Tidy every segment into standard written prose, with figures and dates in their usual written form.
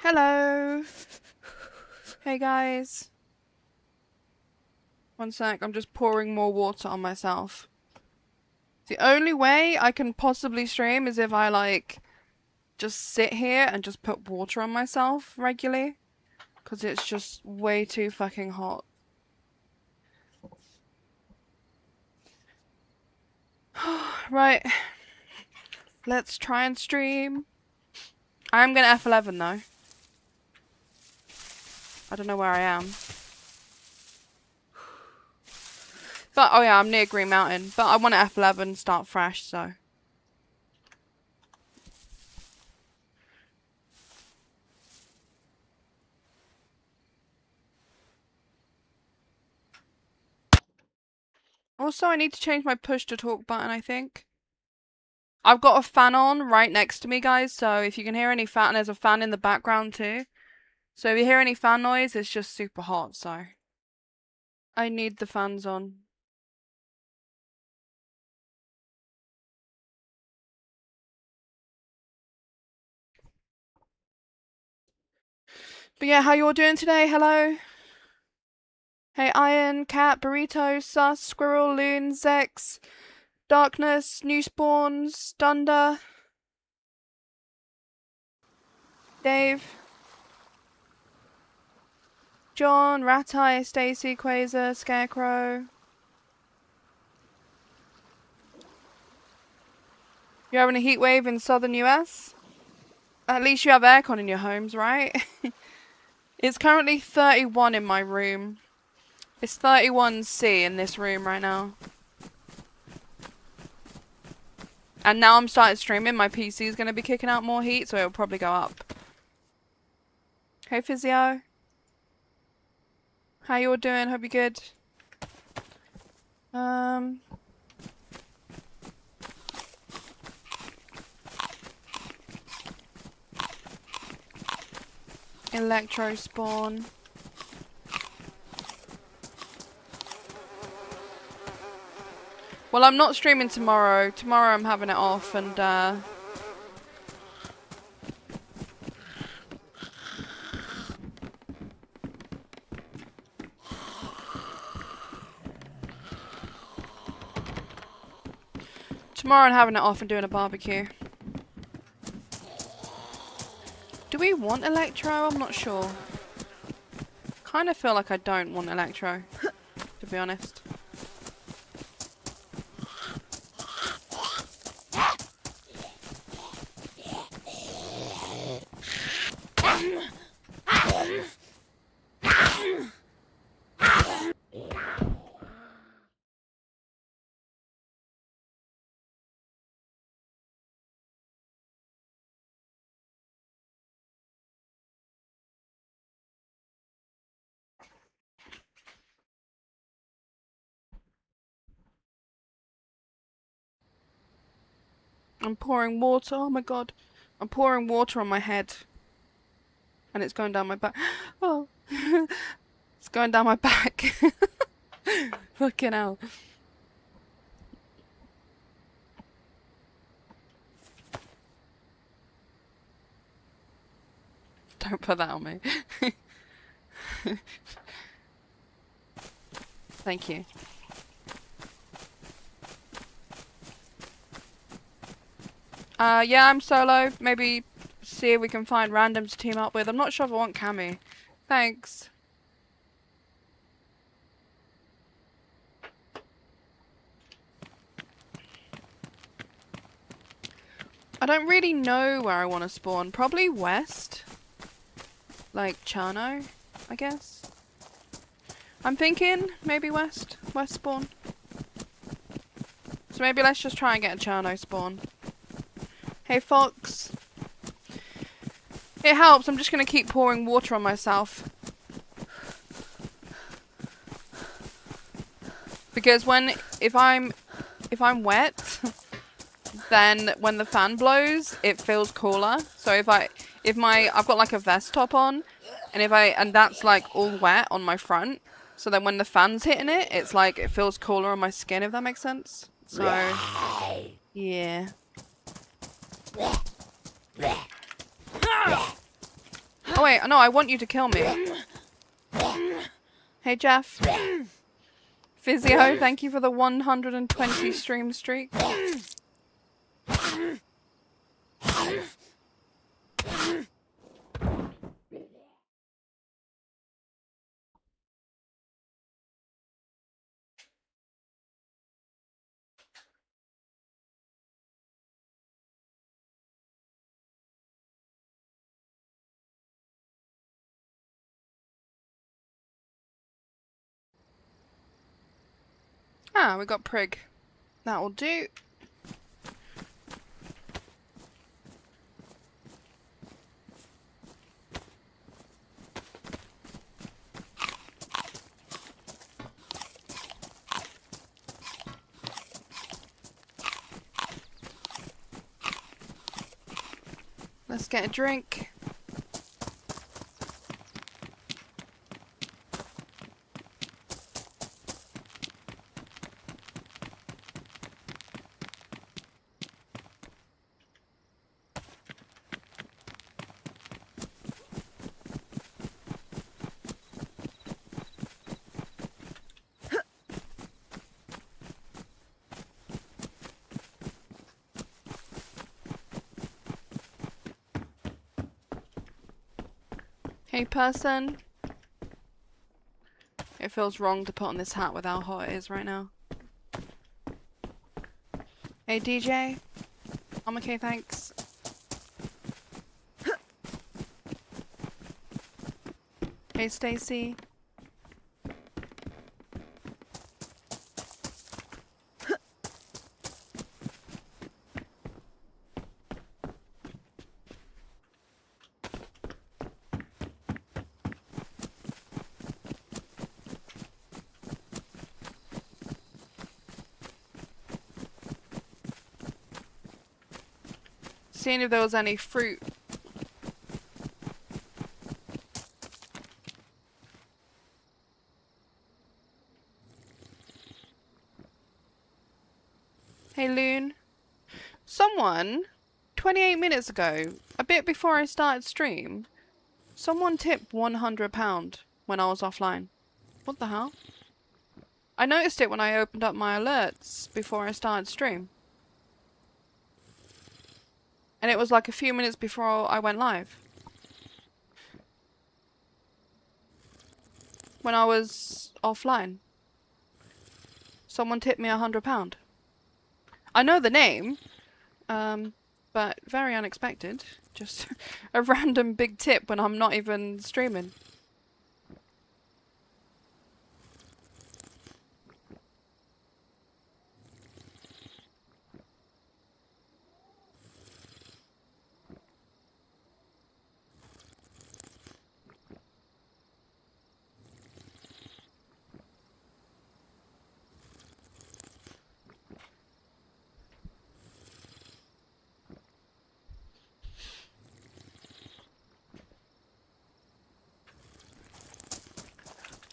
Hello. Hey guys. One sec, I'm just pouring more water on myself. The only way I can possibly stream is if I like just sit here and just put water on myself regularly. Because it's just way too fucking hot. Right. Let's try and stream. I'm gonna F11 though. I don't know where I am. But, oh yeah, I'm near Green Mountain. But I want to F11 start fresh, so. Also, I need to change my push to talk button, I think. I've got a fan on right next to me, guys, so if you can hear any fan, there's a fan in the background too. So if you hear any fan noise, it's just super hot, so. I need the fans on. But yeah, how you all doing today? Hello? Hey, Iron, Cat, Burrito, Sus, Squirrel, Loon, Zex, Darkness, New Spawns, Dunder, Dave, John, Ratai, Stacy, Quasar, Scarecrow. You're having a heat wave in southern US? At least you have aircon in your homes, right? It's currently 31 in my room. It's 31C in this room right now. And now I'm starting streaming, my PC is going to be kicking out more heat, so it'll probably go up. Hey Physio. How you all doing? Hope you're good. Electro spawn. Well, I'm not streaming tomorrow. Tomorrow I'm having it off and tomorrow I'm having it off and doing a barbecue. Do we want Electro? I'm not sure. Kind of feel like I don't want Electro, to be honest. I'm pouring water. Oh my god. I'm pouring water on my head. And it's going down my back. Oh. It's going down my back. Fucking hell. Don't put that on me. Thank you. Yeah, I'm solo. Maybe see if we can find random to team up with. I'm not sure if I want Cammy. Thanks. I don't really know where I want to spawn. Probably west. Like Cherno, I guess. I'm thinking maybe west. West spawn. So maybe let's just try and get a Cherno spawn. Hey Fox. It helps, I'm just gonna keep pouring water on myself. Because if I'm wet, then when the fan blows, it feels cooler. So I've got like a vest top on, and that's like all wet on my front. So then when the fan's hitting it, it's like it feels cooler on my skin, if that makes sense. So yeah. Oh wait, no, I want you to kill me. Hey Jeff. Physio, thank you for the 120 stream streak. Ah, we got Prig. That will do. Let's get a drink. Hey person. It feels wrong to put on this hat with how hot it is right now. Hey DJ. I'm okay, thanks. Hey Stacy. Seeing if there was any fruit. Hey Loon. Someone, 28 minutes ago, a bit before I started stream, someone tipped £100 when I was offline. What the hell? I noticed it when I opened up my alerts before I started stream. And it was like a few minutes before I went live. When I was offline. Someone tipped me £100. I know the name, but very unexpected. Just a random big tip when I'm not even streaming.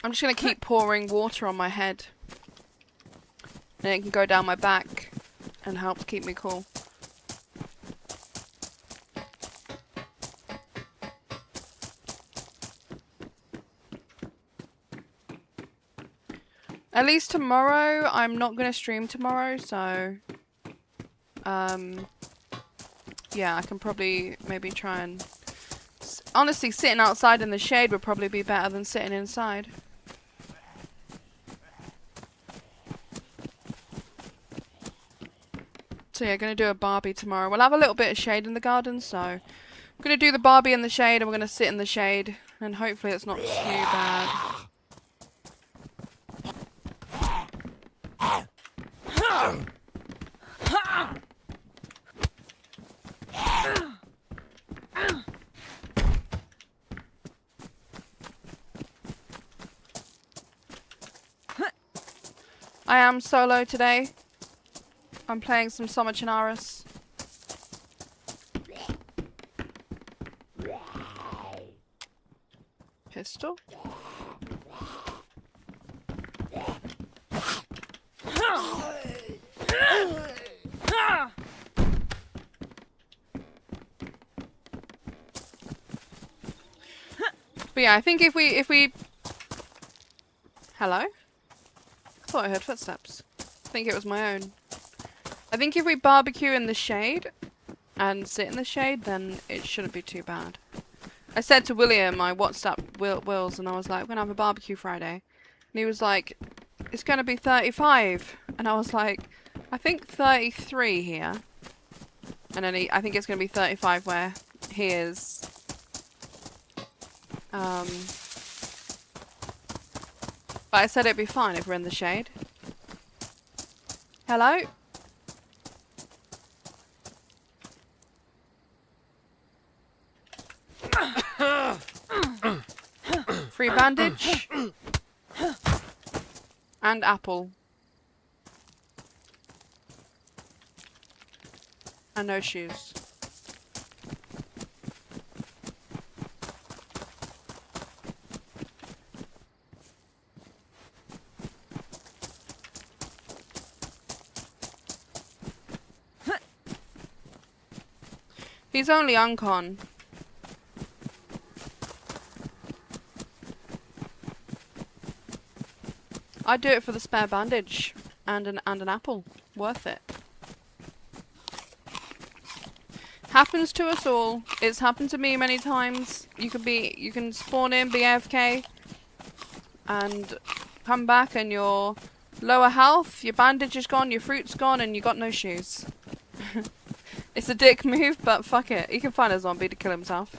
I'm just going to keep pouring water on my head. And it can go down my back and help keep me cool. At least tomorrow, I'm not going to stream tomorrow, so... yeah, I can probably maybe try and... Honestly, sitting outside in the shade would probably be better than sitting inside. So yeah, gonna do a Barbie tomorrow. We'll have a little bit of shade in the garden, so... I'm gonna do the Barbie in the shade, and we're gonna sit in the shade. And hopefully it's not too bad. I am solo today. I'm playing some Summer Chernarus. Pistol? But yeah, I think if we... Hello? I thought I heard footsteps. I think it was my own. I think if we barbecue in the shade and sit in the shade, then it shouldn't be too bad. I said to William, I WhatsApped Wills, and I was like, we're gonna have a barbecue Friday. And he was like, it's gonna be 35. And I was like, I think 33 here. And then I think it's gonna be 35 where he is. But I said it'd be fine if we're in the shade. Hello? Free bandage. And apple. And no shoes. He's only uncon. I'd do it for the spare bandage and an apple. Worth it. Happens to us all. It's happened to me many times. You can spawn in, be AFK, and come back and you're lower health, your bandage is gone, your fruit's gone, and you got no shoes. It's a dick move, but fuck it. He can find a zombie to kill himself.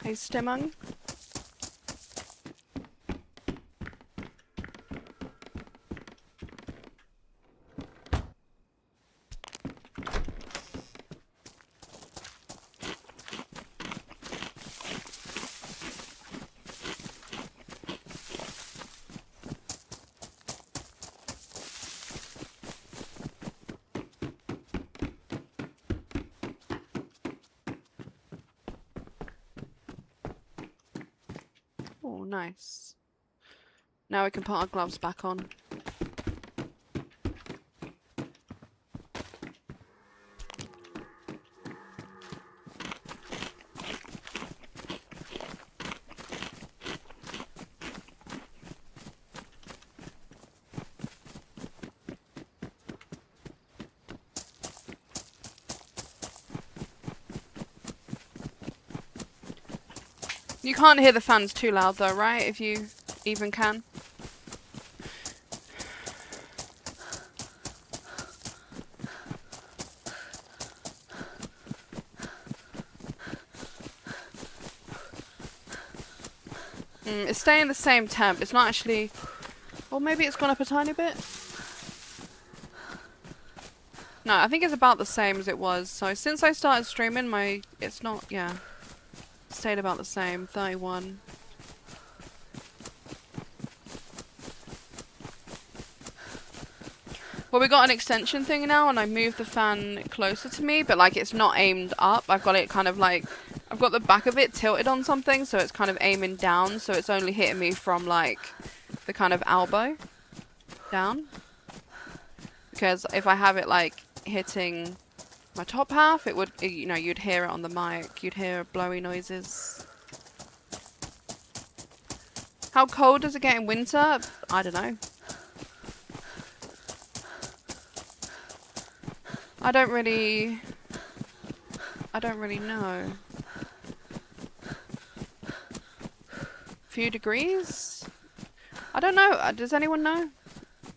Hey, Stimung. Oh, nice. Now we can put our gloves back on. You can't hear the fans too loud though, right? If you even can. It's staying the same temp. It's not actually... Or maybe it's gone up a tiny bit. No, I think it's about the same as it was. So since I started streaming, it's not... Yeah. Stayed about the same. 31. Well, we got an extension thing now, and I moved the fan closer to me, but like it's not aimed up. I've got it kind of like... I've got the back of it tilted on something, so it's kind of aiming down, so it's only hitting me from like the kind of elbow down. Because if I have it like hitting my top half, it would, you know, you'd hear it on the mic. You'd hear blowy noises. How cold does it get in winter? I don't know. I don't really know. Few degrees? I don't know. Does anyone know?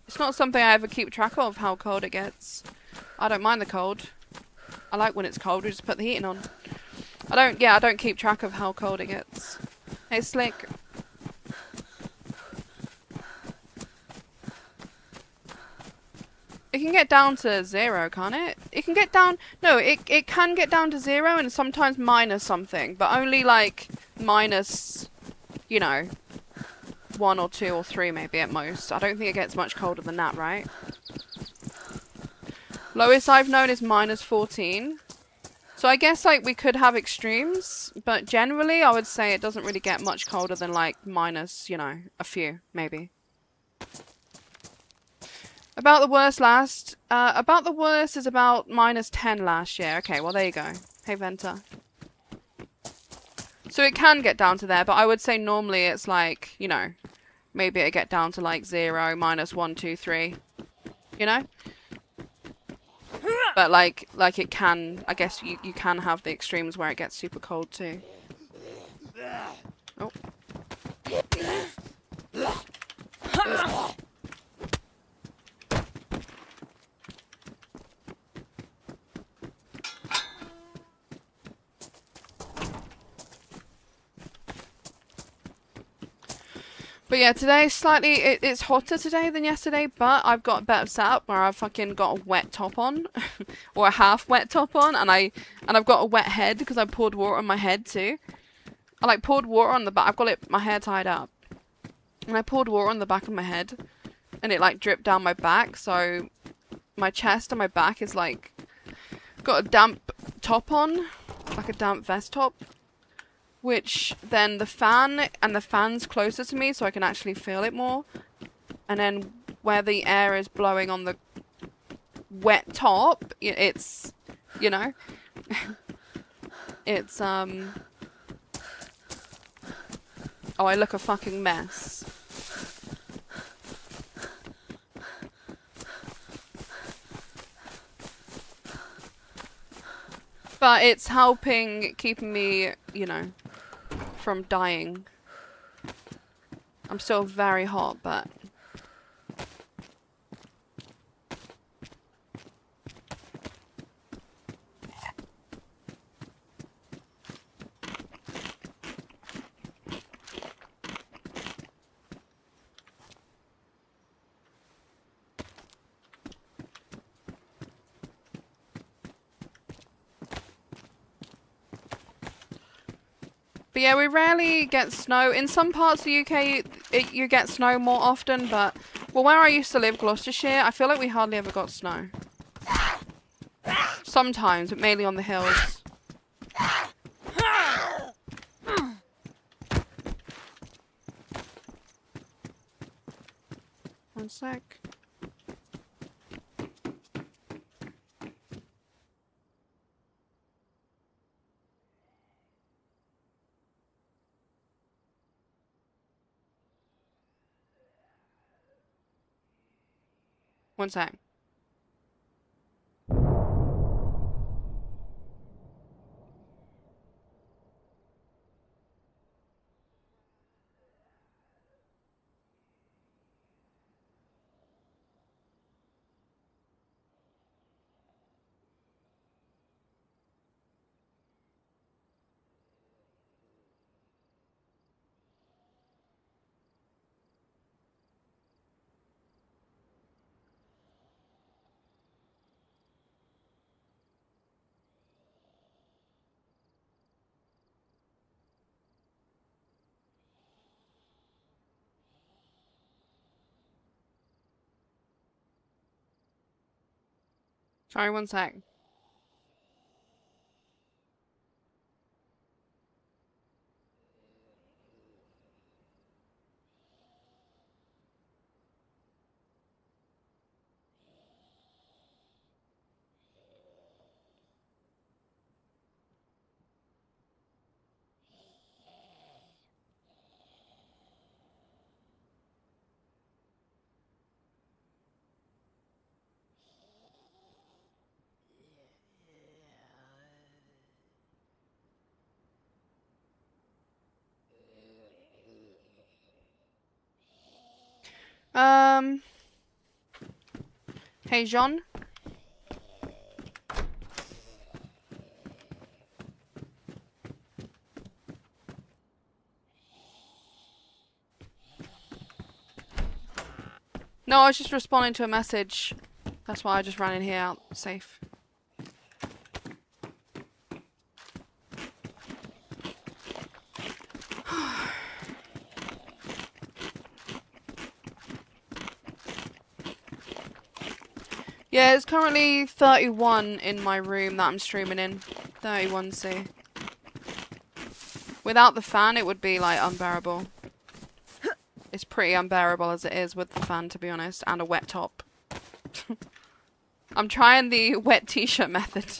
It's not something I ever keep track of, how cold it gets. I don't mind the cold. I like when it's cold, we just put the heating on. I don't keep track of how cold it gets. Hey, Slick. It can get down to 0, can't it? It can get down... No, it can get down to 0 and sometimes minus something. But only, like, minus, you know, 1 or 2 or 3 maybe at most. I don't think it gets much colder than that, right? Lowest I've known is minus 14. So I guess, like, we could have extremes. But generally, I would say it doesn't really get much colder than, like, minus, you know, a few, maybe. About the worst last. About the worst is about minus 10 last year. Okay, well, there you go. Hey, Venta. So it can get down to there, but I would say normally it's like, you know, maybe it get down to like 0, minus 1, 2, 3. You know? But like it can, I guess you can have the extremes where it gets super cold too. Oh. But yeah, today slightly, it's hotter today than yesterday, but I've got a better setup where I've fucking got a wet top on, or a half wet top on, and I've got a wet head because I poured water on my head too. I like poured water on the back. I've got my hair tied up, and I poured water on the back of my head, and it like dripped down my back, so my chest and my back is like got a damp top on, like a damp vest top. Which then the fan, and the fan's closer to me so I can actually feel it more. And then where the air is blowing on the wet top, it's, you know, it's, oh, I look a fucking mess. But it's helping keeping me, you know, from dying. I'm still very hot, but... But yeah, we rarely get snow. In some parts of the UK, you get snow more often, but... Well, where I used to live, Gloucestershire, I feel like we hardly ever got snow. Sometimes, but mainly on the hills. One sec. One sec. Sorry, one sec. Hey, Jean? No, I was just responding to a message. That's why I just ran in here out safe. Yeah, it's currently 31 in my room that I'm streaming in. 31C. Without the fan, it would be, like, unbearable. It's pretty unbearable as it is with the fan, to be honest, and a wet top. I'm trying the wet t-shirt method.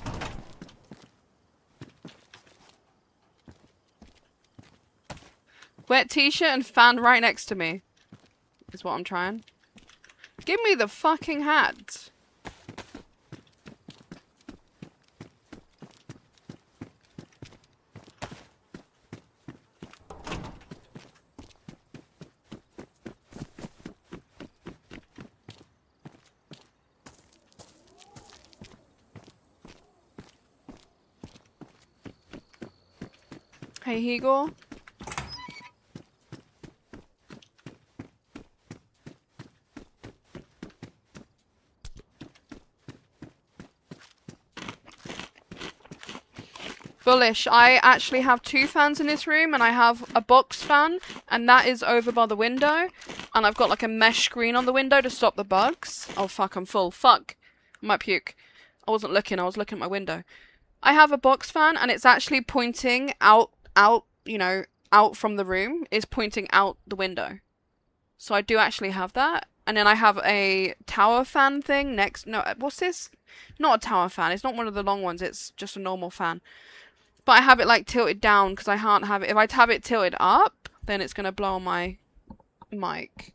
Wet t-shirt and fan right next to me is what I'm trying. Give me the fucking hat. Hey, Hegel. Bullish. I actually have 2 fans in this room, and I have a box fan, and that is over by the window. And I've got like a mesh screen on the window to stop the bugs. Oh fuck, I'm full. Fuck. I might puke. I wasn't looking, I was looking at my window. I have a box fan, and it's actually pointing out, you know, out from the room. It's pointing out the window. So I do actually have that. And then I have a tower fan thing next. No, what's this? Not a tower fan. It's not one of the long ones. It's just a normal fan. But I have it like tilted down because I can't have it. If I have it tilted up, then it's going to blow on my mic.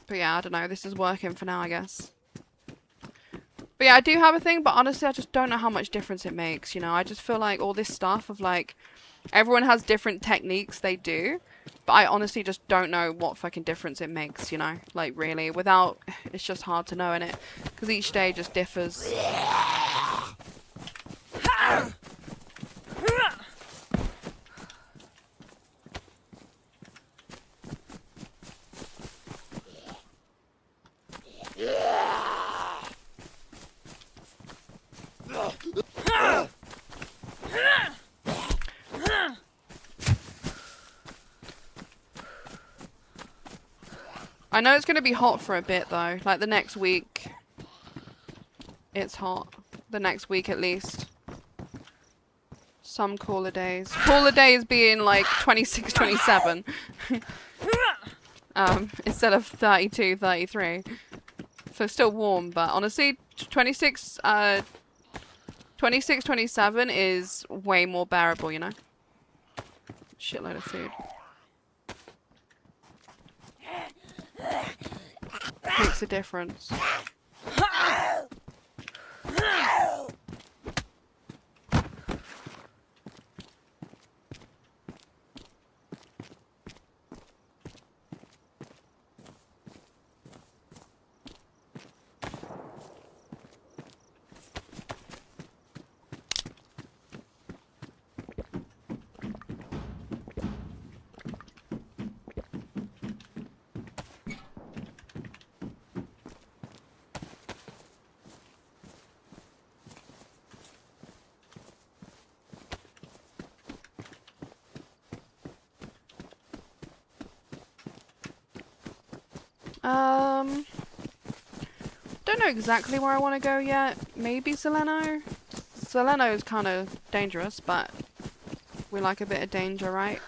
But yeah, I don't know. This is working for now, I guess. But yeah, I do have a thing, but honestly, I just don't know how much difference it makes, you know? I just feel like all this stuff of like, everyone has different techniques they do, but I honestly just don't know what fucking difference it makes, you know? Like, really, without, it's just hard to know, innit? Because each day just differs. I know it's going to be hot for a bit, though. Like, the next week. It's hot. The next week, at least. Some cooler days. Cooler days being, like, 26, 27. Instead of 32, 33. So, still warm, but honestly, 26, 27 is way more bearable, you know? Shitload of food. Makes a difference. Don't know exactly where I want to go yet. Maybe Zeleno? Zeleno is kind of dangerous, but we like a bit of danger, right?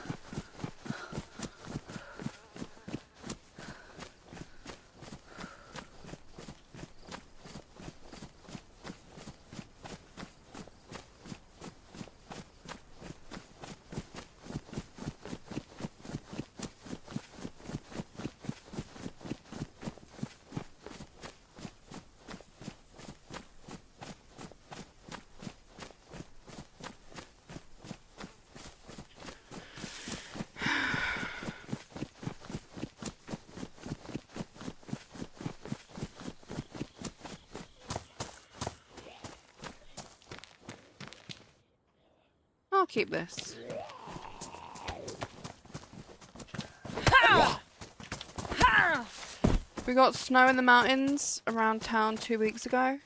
I'll keep this. We got snow in the mountains around town 2 weeks ago.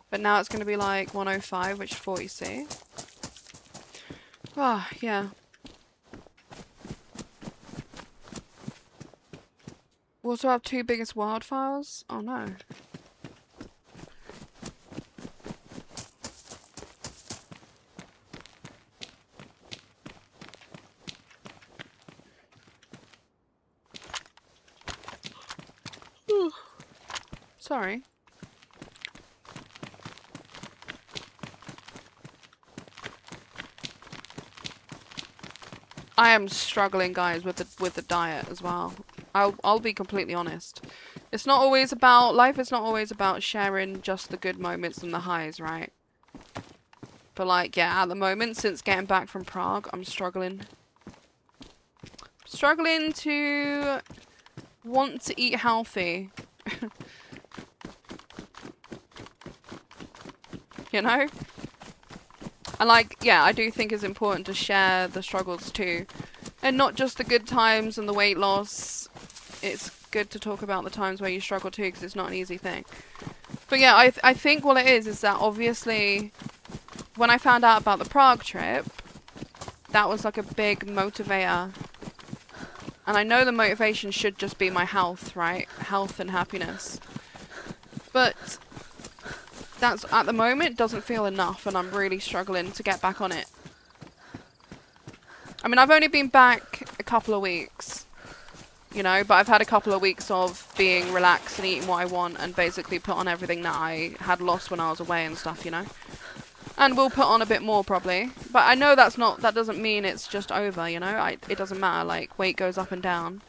But now it's going to be like 105, which is 40°C. Ah, yeah. We also have 2 biggest wildfires. Oh no. Sorry. I am struggling, guys, with the diet as well. I'll be completely honest. It's not always about life. It's not always about sharing just the good moments and the highs, right? But like, yeah, at the moment, since getting back from Prague, I'm struggling. Struggling to want to eat healthy. You know? And like, yeah, I do think it's important to share the struggles too. And not just the good times and the weight loss. It's good to talk about the times where you struggle too, because it's not an easy thing. But yeah, I think what it is that obviously when I found out about the Prague trip, that was like a big motivator. And I know the motivation should just be my health, right? Health and happiness. But that's, at the moment, doesn't feel enough, and I'm really struggling to get back on it. I mean, I've only been back a couple of weeks, you know, but I've had a couple of weeks of being relaxed and eating what I want and basically put on everything that I had lost when I was away and stuff, you know. And we'll put on a bit more, probably. But I know that doesn't mean it's just over, you know. It doesn't matter, like, weight goes up and down.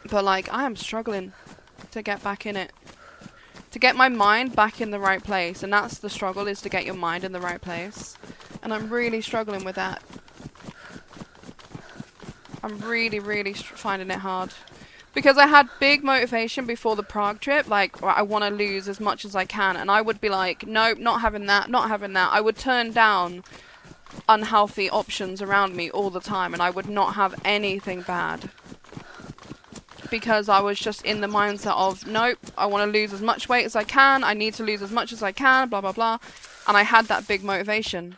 But, like, I am struggling to get back in it. To get my mind back in the right place. And that's the struggle, is to get your mind in the right place. And I'm really struggling with that. I'm really, really finding it hard. Because I had big motivation before the Prague trip. Like, I want to lose as much as I can. And I would be like, nope, not having that, not having that. I would turn down unhealthy options around me all the time. And I would not have anything bad. Because I was just in the mindset of, nope, I want to lose as much weight as I can. I need to lose as much as I can, blah, blah, blah. And I had that big motivation.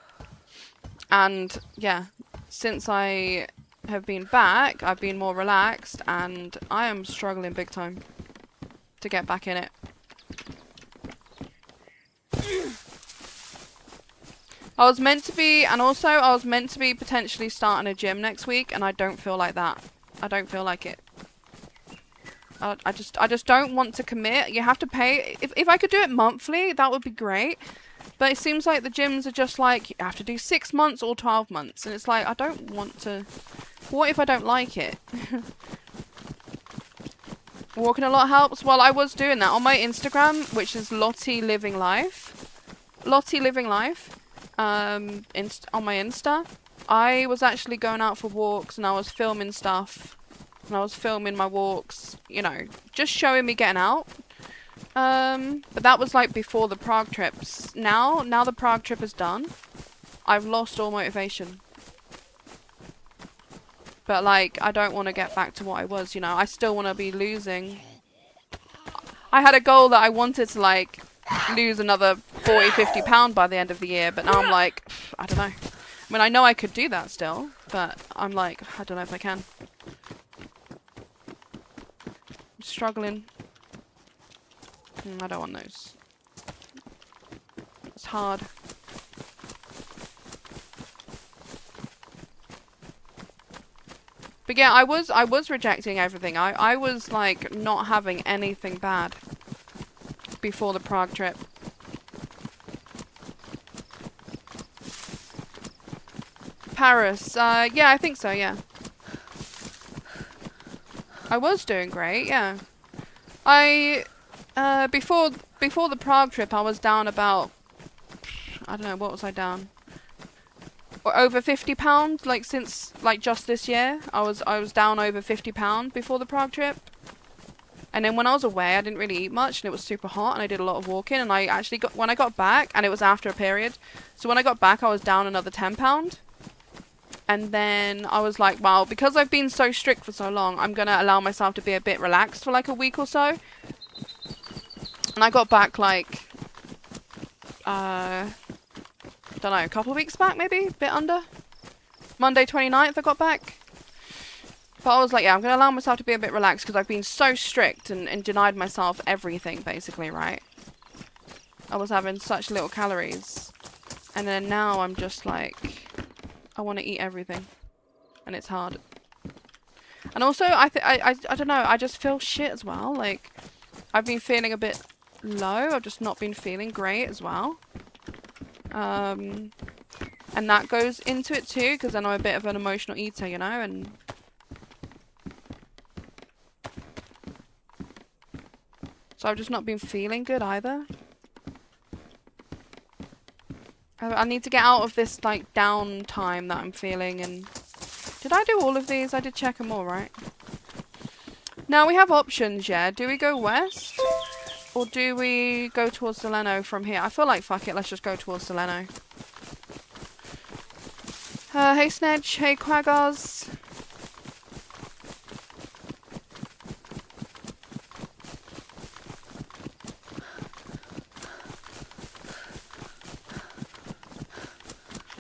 And, yeah, since I have been back, I've been more relaxed, and I am struggling big time to get back in it. I was meant to be, and also I was meant to be potentially starting a gym next week, and I don't feel like that. I don't feel like it. I just don't want to commit. You have to pay. If I could do it monthly, that would be great. But it seems like the gyms are just like, you have to do 6 months or 12 months. And it's like, I don't want to. What if I don't like it? Walking a lot helps. Well, I was doing that on my Instagram, which is Lottie Living Life. Lottie Living Life. On my Insta. I was actually going out for walks, and I was filming stuff. And I was filming my walks, you know, just showing me getting out. But that was like before the Prague trips. Now the Prague trip is done, I've lost all motivation. But like, I don't want to get back to what I was, you know. I still want to be losing. I had a goal that I wanted to like lose another 40-50 pound by the end of the year. But now I'm like, I don't know. I mean, I know I could do that still, but I'm like, I don't know if I can. Struggling. I don't want those. It's hard. But yeah, I was rejecting everything. I was like not having anything bad before the Prague trip. Paris. Yeah, I think so, yeah. I was doing great, yeah. Before the Prague trip, I was down about, I don't know, what was I down? Or over 50 pounds, like since, like just this year. I was down over 50 pounds before the Prague trip. And then when I was away, I didn't really eat much, and it was super hot, and I did a lot of walking, and I actually when I got back, and it was after a period, so when I got back, I was down another 10 pounds. And then I was like, well, because I've been so strict for so long, I'm going to allow myself to be a bit relaxed for like a week or so. And I got back like, don't know, a couple of weeks back maybe, a bit under. Monday 29th I got back. But I was like, yeah, I'm going to allow myself to be a bit relaxed because I've been so strict and denied myself everything basically, right? I was having such little calories. And then now I'm just like, I want to eat everything. And it's hard. And also, I don't know, I just feel shit as well. Like, I've been feeling a bit low. I've just not been feeling great as well. And that goes into it too, because then I'm a bit of an emotional eater, you know, and... So I've just not been feeling good either. I need to get out of this, like, down time that I'm feeling, and... Did I do all of these? I did check them all, right? Now we have options, yeah? Do we go west? Or do we go towards Delano from here? I feel like, fuck it, let's just go towards Delano. Hey Snedge, hey Quaggars.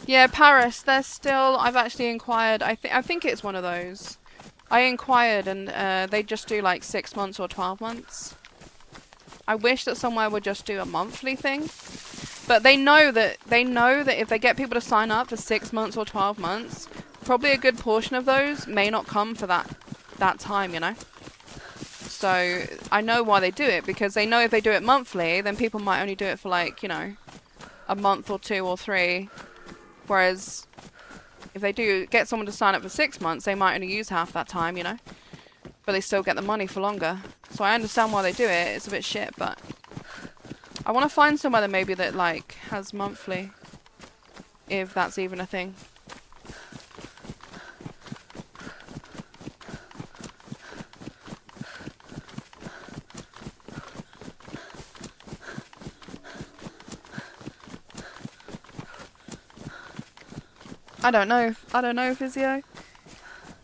Yeah, Paris, they're still... I've actually inquired. I think it's one of those. I inquired and they just do like 6 months or 12 months. I wish that somewhere would just do a monthly thing. But they know that if they get people to sign up for 6 months or 12 months, probably a good portion of those may not come for that time, you know? So I know why they do it, because they know if they do it monthly, then people might only do it for like, you know, a month or 2 or 3. Whereas, if they do get someone to sign up for 6 months, they might only use half that time, you know? But they still get the money for longer. So I understand why they do it. It's a bit shit, but... I want to find somewhere that maybe that, like, has monthly. If that's even a thing. I don't know, Physio.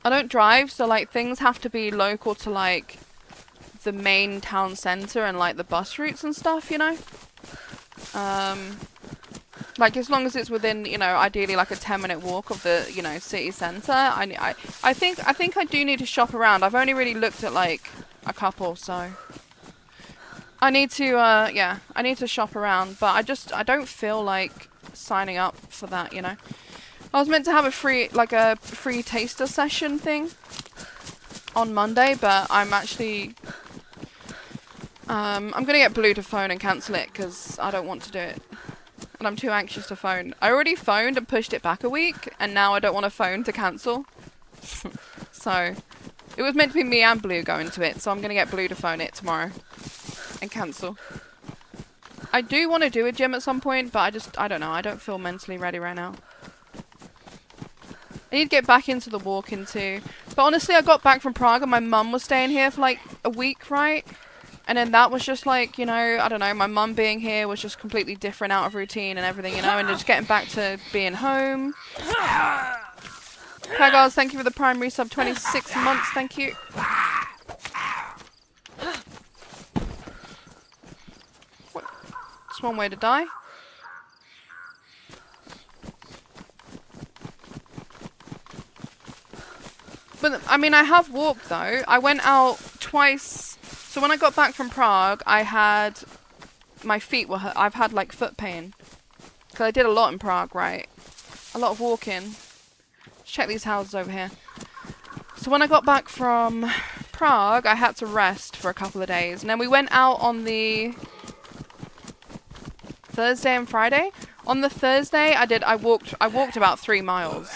I don't drive, so like things have to be local to like the main town centre and like the bus routes and stuff, you know? Like as long as it's within, you know, ideally like a 10-minute walk of the, you know, city centre. I think I do need to shop around. I've only really looked at like a couple, so I need to yeah, I need to shop around, but I don't feel like signing up for that, you know? I was meant to have a free taster session thing on Monday, but I'm actually, I'm gonna get Blue to phone and cancel it because I don't want to do it. And I'm too anxious to phone. I already phoned and pushed it back a week, and now I don't want to phone to cancel. So, it was meant to be me and Blue going to it, so I'm gonna get Blue to phone it tomorrow and cancel. I do want to do a gym at some point, but I don't know, I don't feel mentally ready right now. I need to get back into the walking too. But honestly, I got back from Prague and my mum was staying here for like a week, right? And then that was just like, you know, I don't know, my mum being here was just completely different, out of routine and everything, you know, and just getting back to being home. Hi guys, thank you for the prime resub, 26 months, thank you. What? It's one way to die. But, I mean, I have walked, though. I went out twice. So when I got back from Prague, I had... My feet were hurt. I've had, like, foot pain. Because I did a lot in Prague, right? A lot of walking. Let's check these houses over here. So when I got back from Prague, I had to rest for a couple of days. And then we went out on the... Thursday and Friday. On the Thursday, I walked about 3 miles.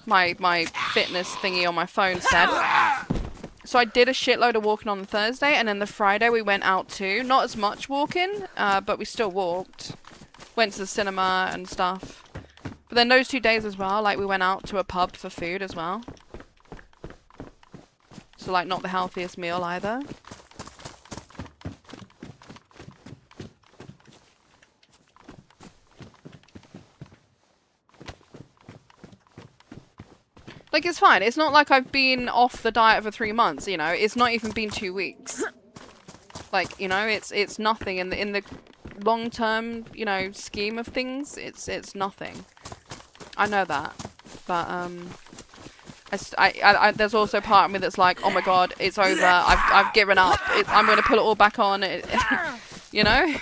My fitness thingy on my phone said. So I did a shitload of walking on the Thursday, and then the Friday we went out too. Not as much walking, but we still walked. Went to the cinema and stuff. But then those 2 days as well, like we went out to a pub for food as well. So like not the healthiest meal either. Like, it's fine. It's not like I've been off the diet for 3 months, you know? It's not even been 2 weeks. Like, you know, it's nothing in the long-term, you know, scheme of things. It's nothing. I know that. But, there's also part of me that's like, oh my god, it's over. I've given up. I'm going to put it all back on. You know?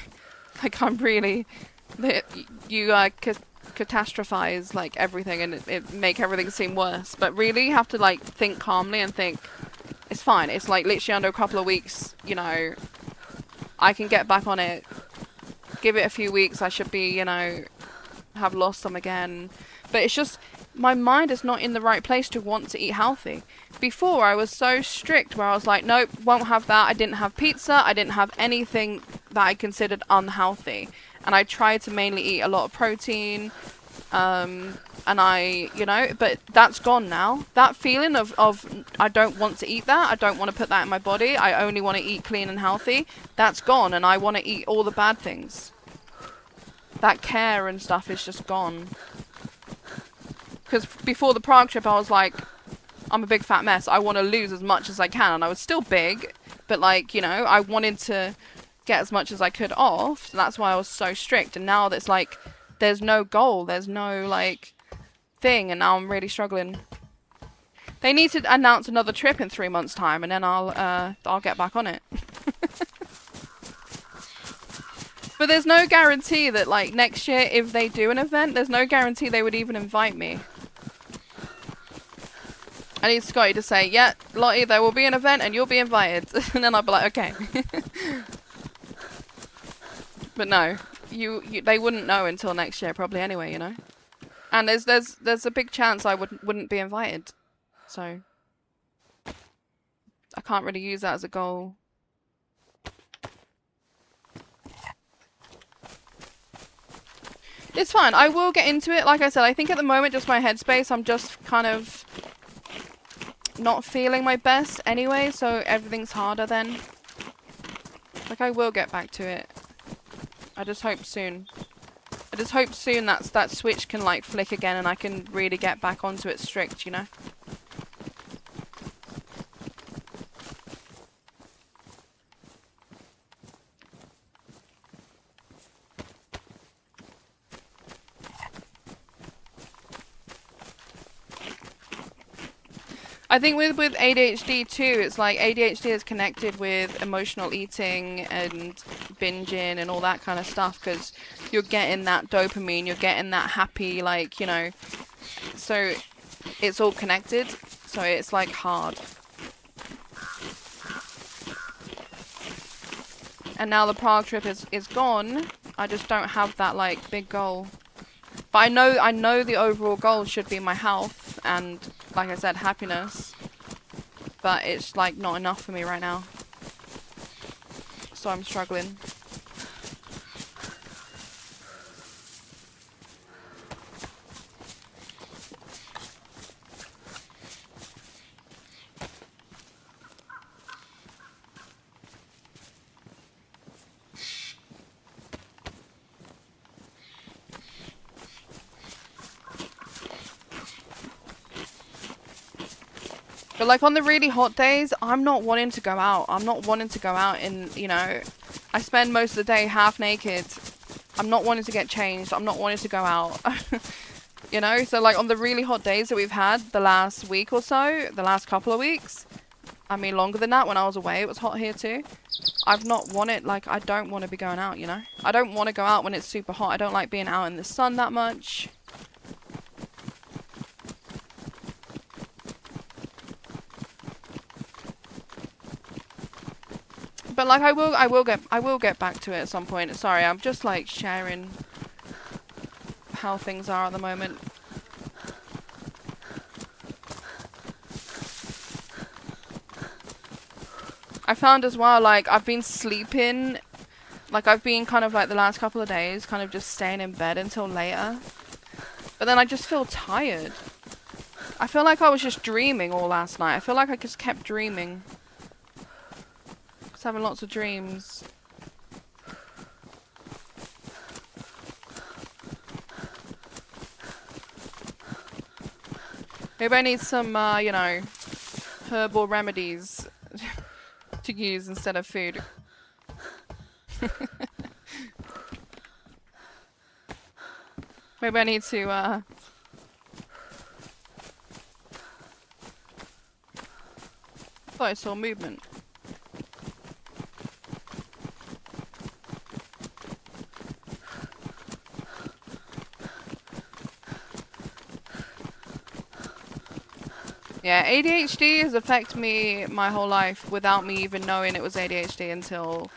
Like, I'm really... You catastrophize, like, everything, and it make everything seem worse. But really, you have to, like, think calmly and think, it's fine. It's, like, literally under a couple of weeks, you know, I can get back on it. Give it a few weeks, I should be, you know, have lost some again. But it's just, my mind is not in the right place to want to eat healthy. Before, I was so strict where I was like, nope, won't have that. I didn't have pizza. I didn't have anything that I considered unhealthy. And I tried to mainly eat a lot of protein. And I, you know, but that's gone now. That feeling of I don't want to eat that. I don't want to put that in my body. I only want to eat clean and healthy. That's gone. And I want to eat all the bad things. That care and stuff is just gone. Because before the Prague trip, I was like, I'm a big fat mess. I want to lose as much as I can. And I was still big. But, like, you know, I wanted to get as much as I could off. So that's why I was so strict. And now that's like, there's no goal. There's no, like, thing. And now I'm really struggling. They need to announce another trip in 3 months' time. And then I'll get back on it. But there's no guarantee that, like, next year, if they do an event, there's no guarantee they would even invite me. I need Scotty to say, yeah, Lottie, there will be an event and you'll be invited. And then I'll be like, okay. But no, they wouldn't know until next year probably anyway, you know. And there's a big chance I wouldn't be invited. So I can't really use that as a goal. It's fine. I will get into it. Like I said, I think at the moment, just my headspace, I'm just kind of not feeling my best anyway, so everything's harder then. Like, I will get back to it. I just hope soon. I just hope soon that switch can, like, flick again and I can really get back onto it strict, you know? I think with ADHD too, it's like ADHD is connected with emotional eating and binging and all that kind of stuff, because you're getting that dopamine, you're getting that happy, like, you know, so it's all connected, so it's like hard. And now the Prague trip is gone, I just don't have that, like, big goal. But I know the overall goal should be my health and, like I said, happiness. But it's, like, not enough for me right now. So I'm struggling. But, like, on the really hot days, I'm not wanting to go out. I'm not wanting to go out and, you know, I spend most of the day half naked. I'm not wanting to get changed. I'm not wanting to go out. You know? So, like, on the really hot days that we've had the last week or so, the last couple of weeks, I mean, longer than that, when I was away, it was hot here too. I've not wanted, like, I don't want to be going out, you know? I don't want to go out when it's super hot. I don't like being out in the sun that much. But, like, I will get back to it at some point. Sorry, I'm just, like, sharing how things are at the moment. I found as well, like, I've been sleeping, like, I've been kind of, like, the last couple of days, kind of just staying in bed until later. But then I just feel tired. I feel like I was just dreaming all last night. I feel like I just kept dreaming. Having lots of dreams. Maybe I need some, you know, herbal remedies to use instead of food. Maybe I need to, I thought I saw movement. Yeah, ADHD has affected me my whole life without me even knowing it was ADHD until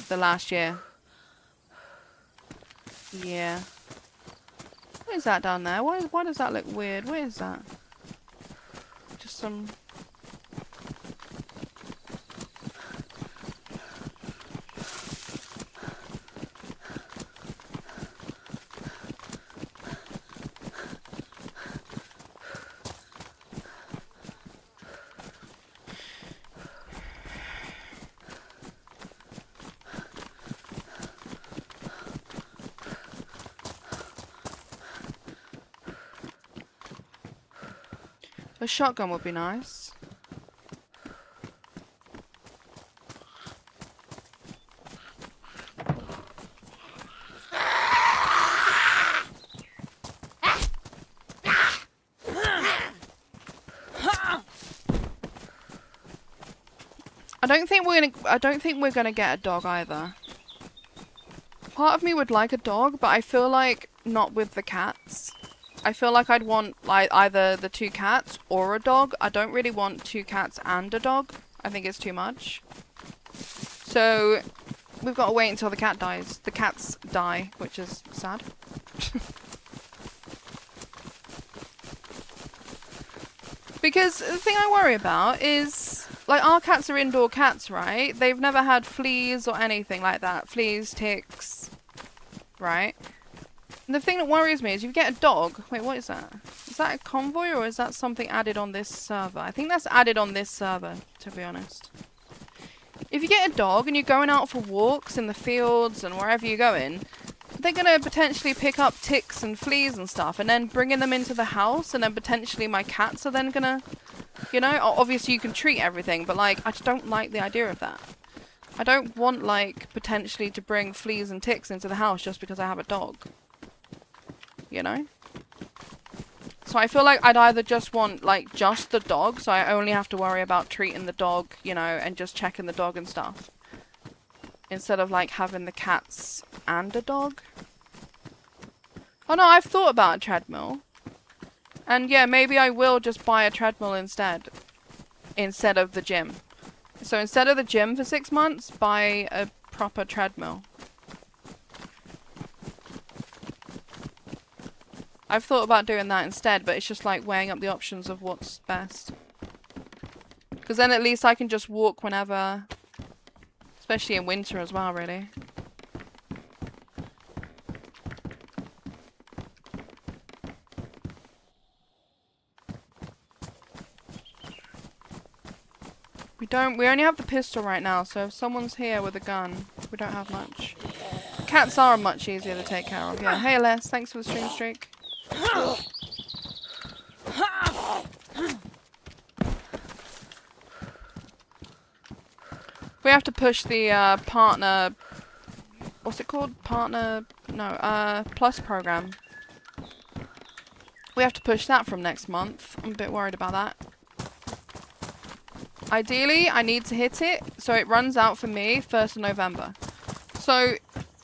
the last year. Yeah. What is that down there? Why does that look weird? Where is that? Just some... A shotgun would be nice. I don't think we're gonna get a dog either. Part of me would like a dog, but I feel like not with the cats. I feel like I'd want like either the 2 cats or a dog. I don't really want 2 cats and a dog. I think it's too much. So we've got to wait until the cat dies. The cats die, which is sad. Because the thing I worry about is, like, our cats are indoor cats, right? They've never had fleas or anything like that. Fleas, ticks, right? And the thing that worries me is you get a dog. Wait, what is that? Is that a convoy or is that something added on this server? I think that's added on this server, to be honest. If you get a dog and you're going out for walks in the fields and wherever you're going, they're going to potentially pick up ticks and fleas and stuff and then bringing them into the house, and then potentially my cats are then going to, you know, obviously you can treat everything, but like, I just don't like the idea of that. I don't want, like, potentially to bring fleas and ticks into the house just because I have a dog. You know? So I feel like I'd either just want, like, just the dog, so I only have to worry about treating the dog, you know, and just checking the dog and stuff. Instead of, like, having the cats and a dog. Oh no, I've thought about a treadmill. And yeah, maybe I will just buy a treadmill instead of the gym. So instead of the gym for 6 months, buy a proper treadmill. I've thought about doing that instead, but it's just like weighing up the options of what's best. Because then at least I can just walk whenever. Especially in winter as well, really. We only have the pistol right now, so if someone's here with a gun, we don't have much. Cats are much easier to take care of. Yeah, hey Les, thanks for the stream streak. We have to push the partner, what's it called? Partner, no, plus program. We have to push that from next month. I'm a bit worried about that. Ideally, I need to hit it, so it runs out for me 1st of November. So,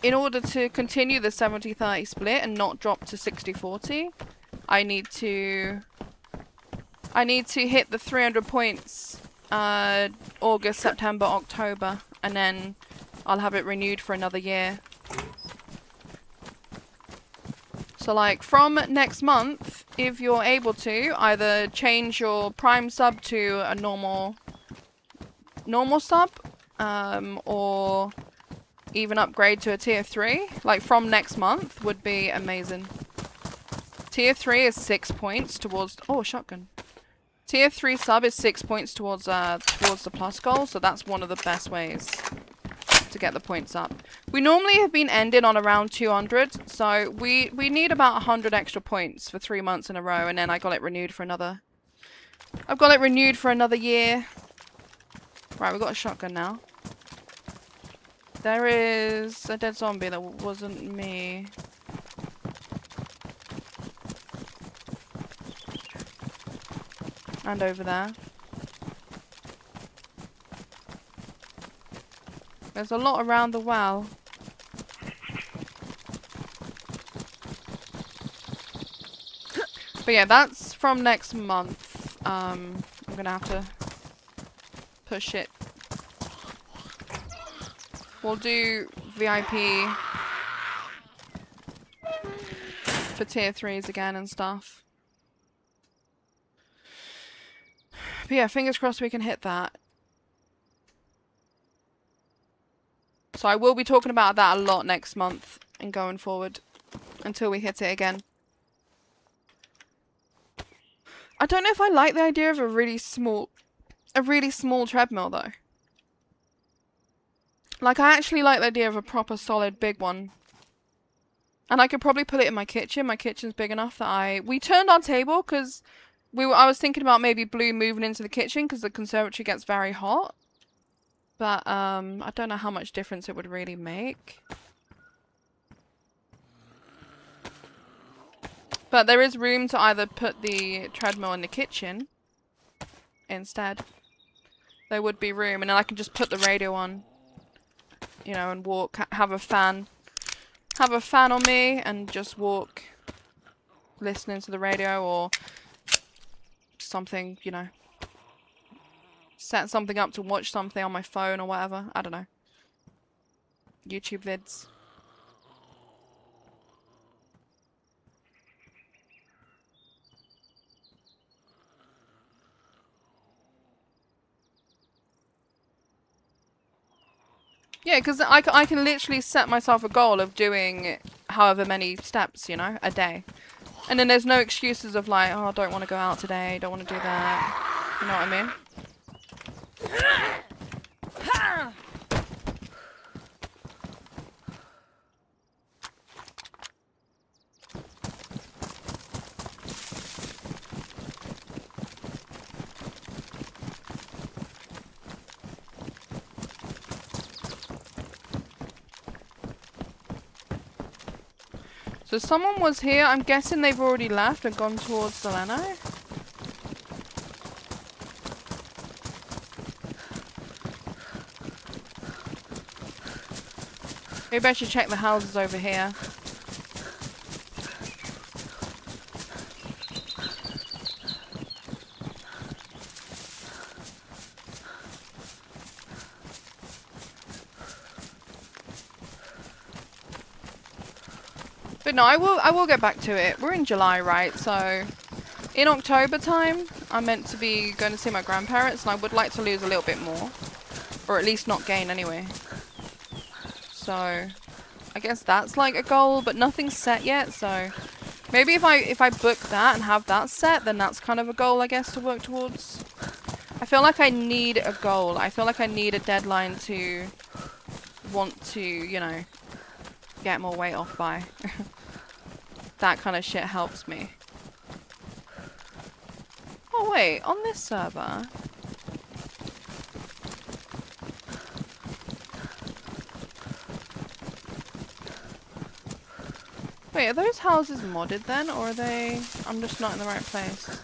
in order to continue the 70-30 split and not drop to 60-40, I need to hit the 300 points August, September, October, and then I'll have it renewed for another year. So like from next month, if you're able to, either change your Prime sub to a normal sub, or even upgrade to a tier 3, like from next month would be amazing. Tier 3 is 6 points towards, oh, shotgun. Tier 3 sub is 6 points towards the plus goal, so that's one of the best ways to get the points up. We normally have been ending on around 200, so we need about 100 extra points for 3 months in a row, and then I got it renewed for another... I've got it renewed for another year. Right, we've got a shotgun now. There is a dead zombie that wasn't me. And over there. There's a lot around the well. But yeah, that's from next month. I'm gonna have to push it. We'll do VIP for tier 3s again and stuff. But yeah, fingers crossed we can hit that. So I will be talking about that a lot next month and going forward until we hit it again. I don't know if I like the idea of a really small treadmill though. Like, I actually like the idea of a proper solid big one. And I could probably put it in my kitchen. My kitchen's big enough that we turned our table because I was thinking about maybe Blue moving into the kitchen because the conservatory gets very hot. But I don't know how much difference it would really make. But there is room to either put the treadmill in the kitchen instead. There would be room, and then I can just put the radio on, you know, and walk, have a fan on me and just walk listening to the radio or something, you know. Set something up to watch something on my phone or whatever. I don't know. YouTube vids. Yeah, because I can literally set myself a goal of doing however many steps, you know, a day. And then there's no excuses of like, oh, I don't want to go out today, don't want to do that. You know what I mean? So someone was here. I'm guessing they've already left and gone towards Soleno. Maybe I should check the houses over here. But no, I will get back to it. We're in July, right? So in October time, I'm meant to be going to see my grandparents, and I would like to lose a little bit more, or at least not gain anyway. So I guess that's like a goal, but nothing's set yet. So maybe if I book that and have that set, then that's kind of a goal, I guess, to work towards. I feel like I need a goal. I feel like I need a deadline to want to, you know, get more weight off by. That kind of shit helps me. Oh wait, on this server. Wait, are those houses modded then, or are they... I'm just not in the right place.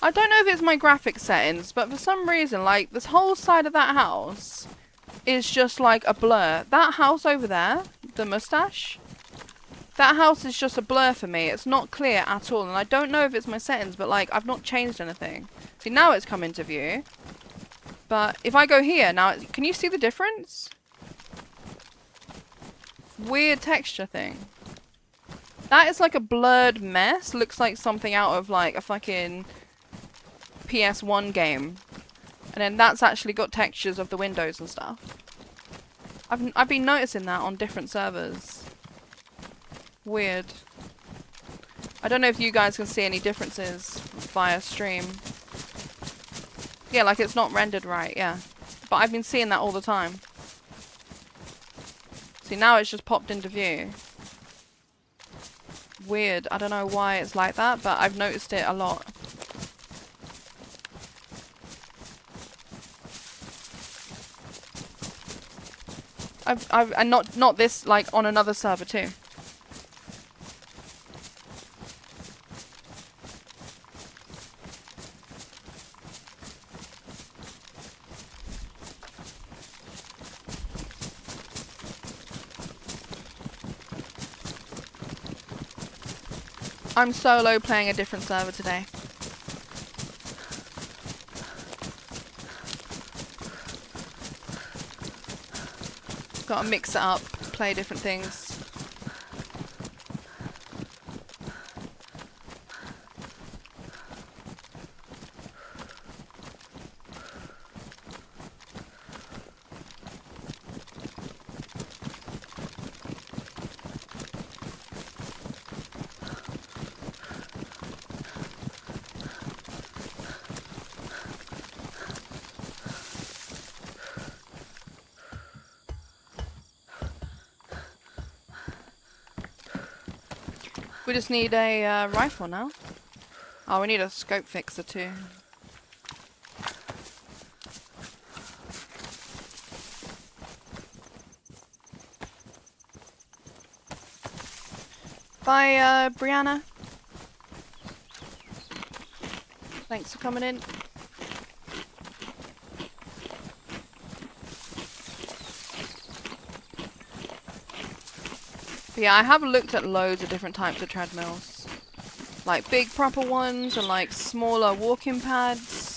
I don't know if it's my graphic settings, but for some reason, like, this whole side of that house is just like a blur. That house over there, the mustache, that house is just a blur for me. It's not clear at all, and I don't know if it's my settings, but like, I've not changed anything. See, now it's come into view. But if I go here, now, can you see the difference? Weird texture thing. That is like a blurred mess. Looks like something out of like a fucking PS1 game. And then that's actually got textures of the windows and stuff. I've been noticing that on different servers. Weird. I don't know if you guys can see any differences via stream. Yeah, like it's not rendered right, yeah. But I've been seeing that all the time. See, now it's just popped into view. Weird. I don't know why it's like that, but I've noticed it a lot. And not this, like on another server too. I'm solo playing a different server today. Gotta mix it up, play different things. We just need a rifle now. Oh, we need a scope fixer too. Bye, Brianna. Thanks for coming in. But yeah, I have looked at loads of different types of treadmills. Like big proper ones and like smaller walking pads.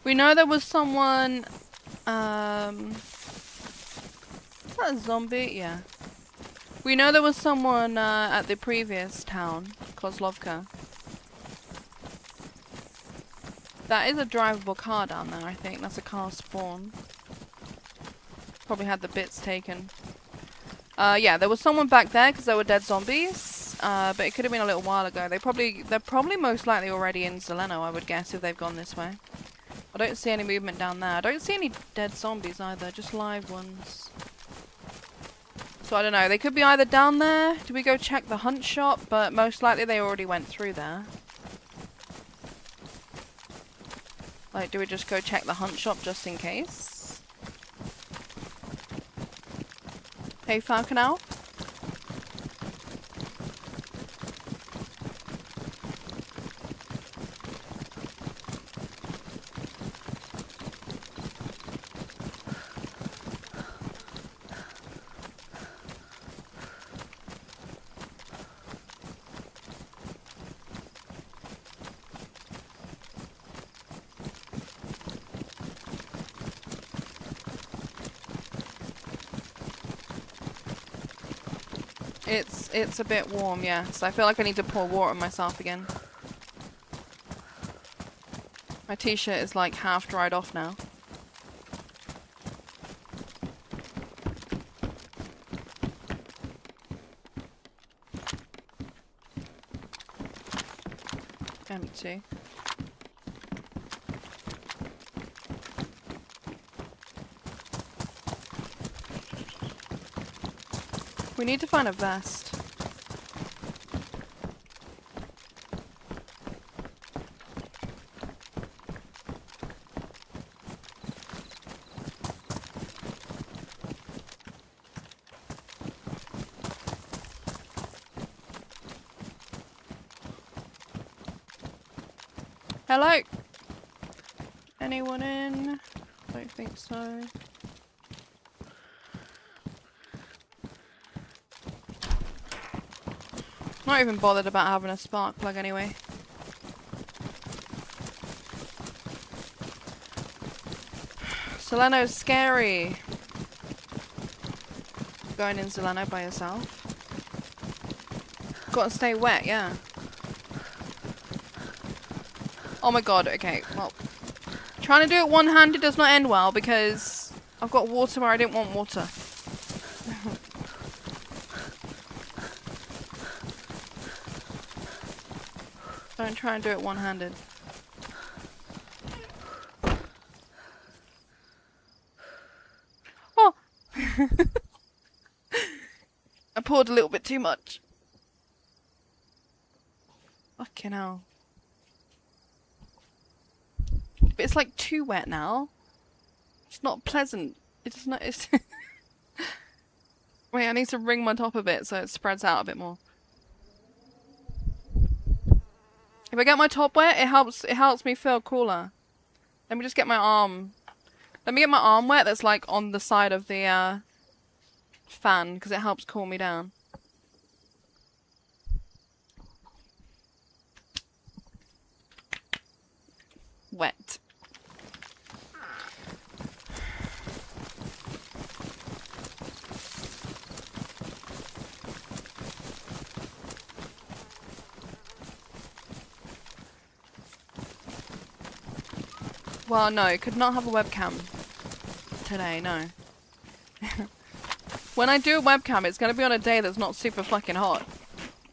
We know there was someone, is that a zombie? Yeah. We know there was someone at the previous town, Kozlovka. That is a drivable car down there, I think. That's a car spawn. Probably had the bits taken. Yeah, there was someone back there because there were dead zombies. But it could have been a little while ago. They're probably most likely already in Zeleno, I would guess, if they've gone this way. I don't see any movement down there. I don't see any dead zombies either, just live ones. So I don't know, they could be either down there. Do we go check the hunt shop? But most likely they already went through there. Like, do we just go check the hunt shop just in case? Hey, Falconel? It's a bit warm, yes. I feel like I need to pour water on myself again. My t-shirt is like half dried off now. Empty. We need to find a vest. Hello? Anyone in? Don't think so. Not even bothered about having a spark plug anyway. Soleno's scary. Going in Soleno by yourself. Gotta stay wet, yeah. Oh my god, okay, well. Trying to do it one-handed does not end well because I've got water where I didn't want water. Don't try and do it one-handed. Oh! I poured a little bit too much. Fucking hell. But it's like too wet now. It's not pleasant. It's not. It's Wait, I need to wring my top a bit so it spreads out a bit more. If I get my top wet, it helps me feel cooler. Let me just get my arm. Let me get my arm wet that's like on the side of the fan because it helps cool me down. Wet. Well, no, could not have a webcam today, no. When I do a webcam, it's going to be on a day that's not super fucking hot.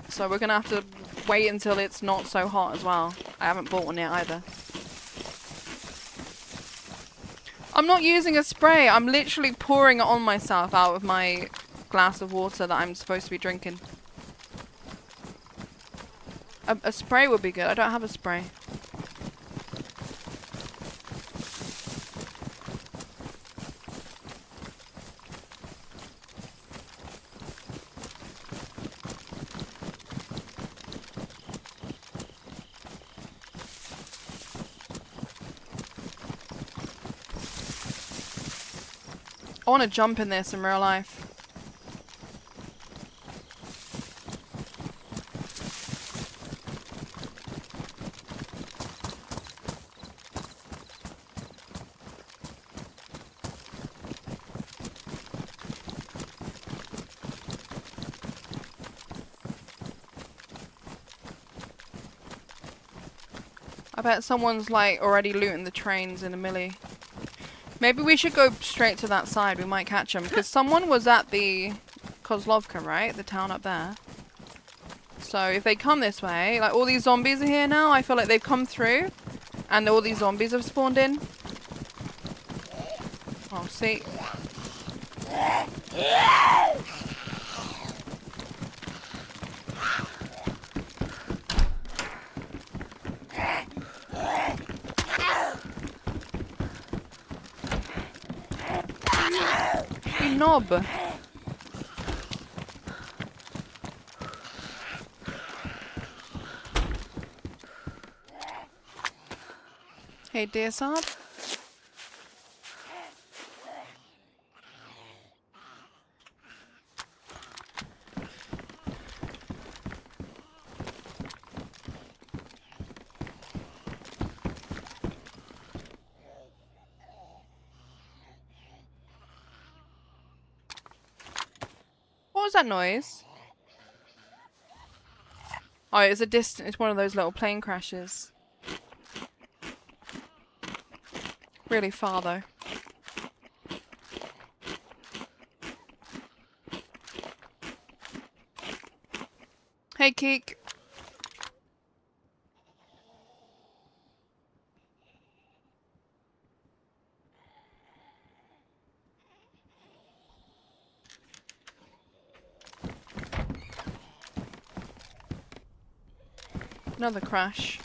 So we're going to have to wait until it's not so hot as well. I haven't bought one yet either. I'm not using a spray. I'm literally pouring it on myself out of my glass of water that I'm supposed to be drinking. A spray would be good. I don't have a spray. I want to jump in this in real life. I bet someone's like already looting the trains in a milli. Maybe we should go straight to that side. We might catch them. Because someone was at the Kozlovka, right? The town up there. So if they come this way, like all these zombies are here now. I feel like they've come through. And all these zombies have spawned in. Oh, see. You knob. Hey, dear Saab. What was that noise? Oh, it's a distant. It's one of those little plane crashes. Really far though. Hey, Keek. Another crash.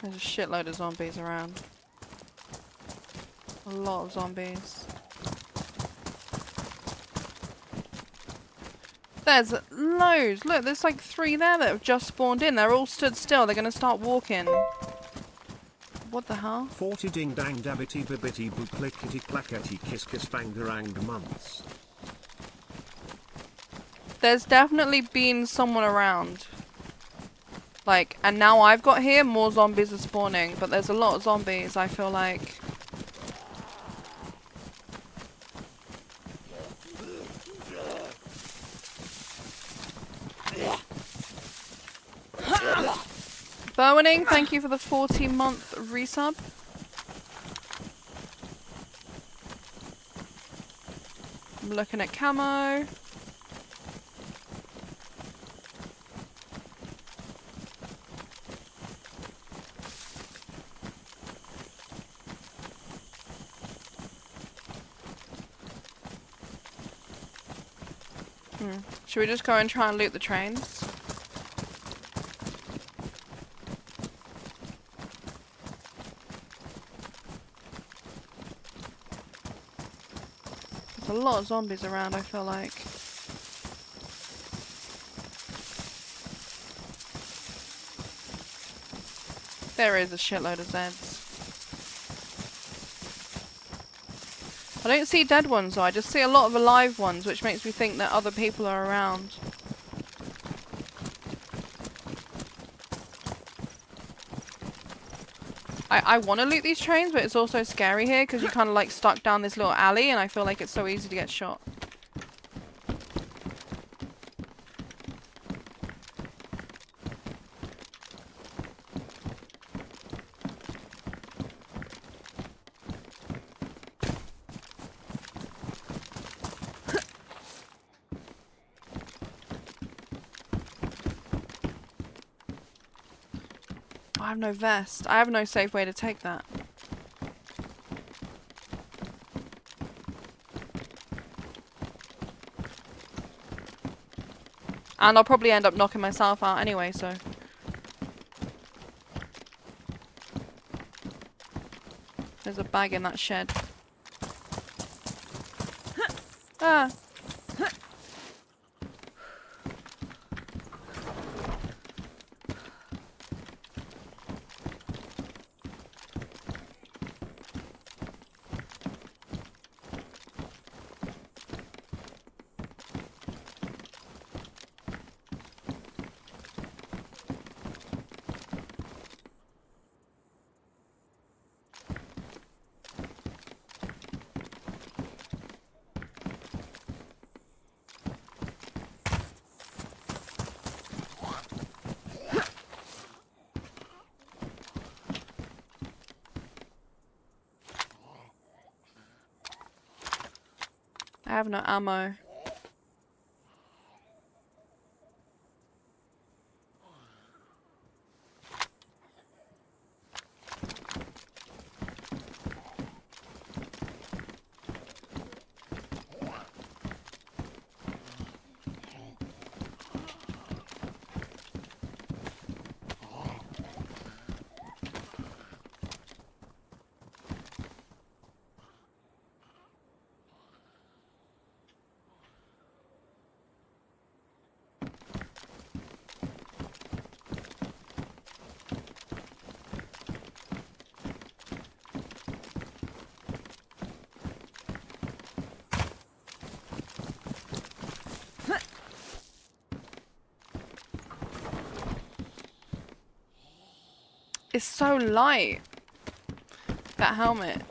There's a shitload of zombies around. A lot of zombies. There's loads. Look, there's like 3 there that have just spawned in. They're all stood still. They're gonna start walking. What the hell? 40 ding dang dabbity bibbity boop clickety clackety kiss kiss bangarang months. There's definitely been someone around. Like, and now I've got here, more zombies are spawning. But there's a lot of zombies, I feel like. Bowening, thank you for the 40-month resub. I'm looking at camo. Should we just go and try and loot the trains? There's a lot of zombies around, I feel like. There is a shitload of Zeds. I don't see dead ones though, I just see a lot of alive ones, which makes me think that other people are around. I want to loot these trains, but it's also scary here because you're kind of like stuck down this little alley and I feel like it's so easy to get shot. I have no vest. I have no safe way to take that. And I'll probably end up knocking myself out anyway, so. There's a bag in that shed. Ah. I have no ammo. It's so light. That helmet.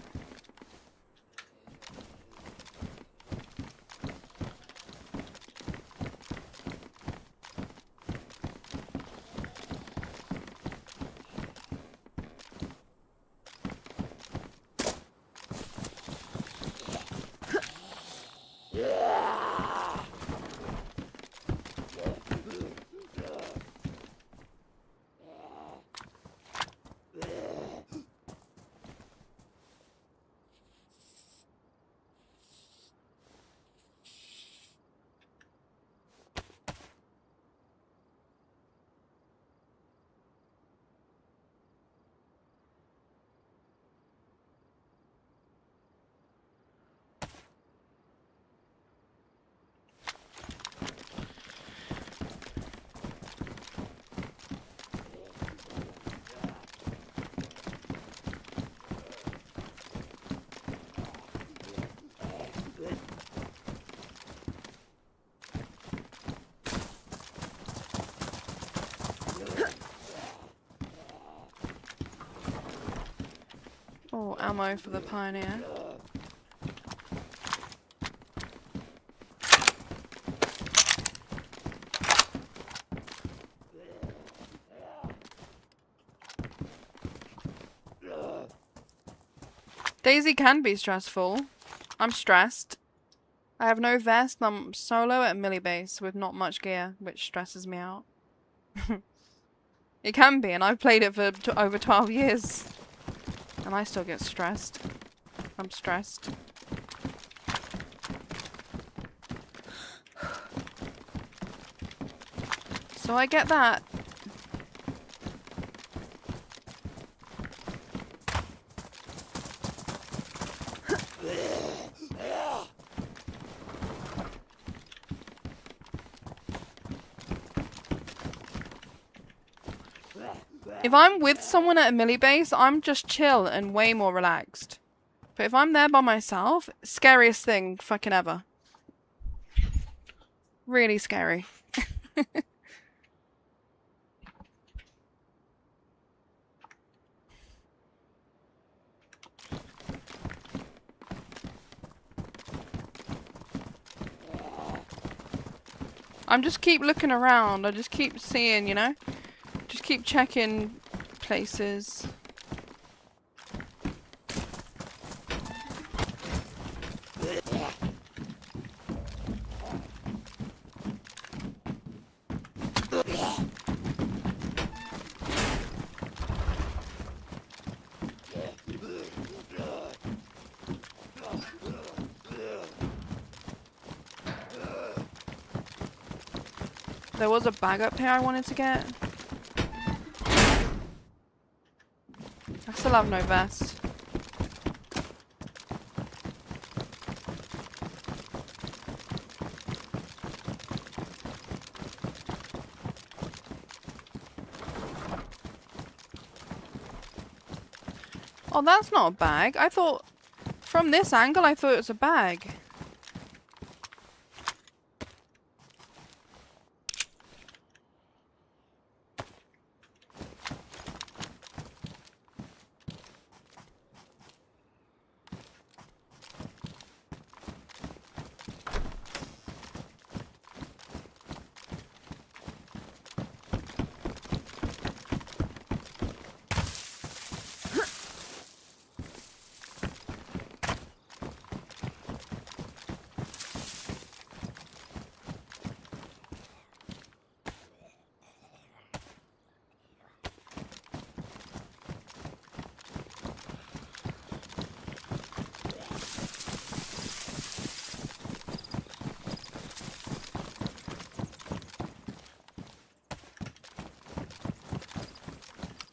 Oh, ammo for the pioneer. Daisy can be stressful. I'm stressed. I have no vest and I'm solo at a melee base with not much gear, which stresses me out. It can be, and I've played it for over 12 years. And I still get stressed. I'm stressed. So I get that. If I'm with someone at a melee base, I'm just chill and way more relaxed. But if I'm there by myself, scariest thing fucking ever. Really scary. I'm just keep looking around. I just keep seeing, you know? Just keep checking places. There was a bag up here I wanted to get. I still have no vest. Oh, that's not a bag. I thought, from this angle, I thought it was a bag.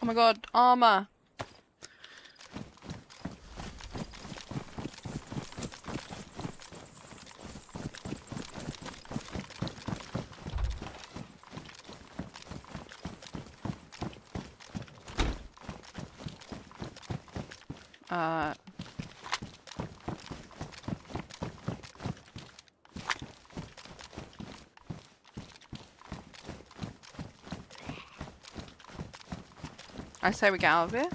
Oh my god, armor. I say we get out of here.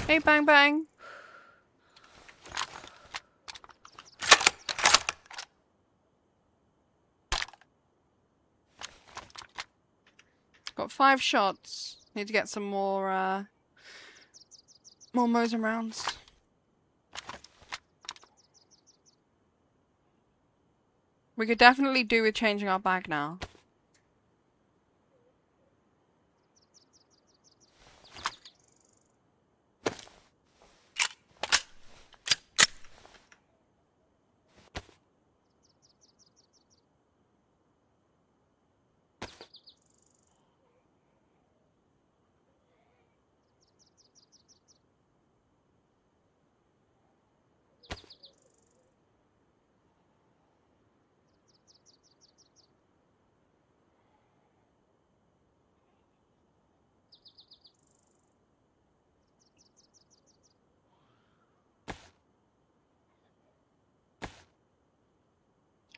Hey, Bang Bang. Got 5 shots. Need to get some more Mosin rounds. We could definitely do with changing our bag now.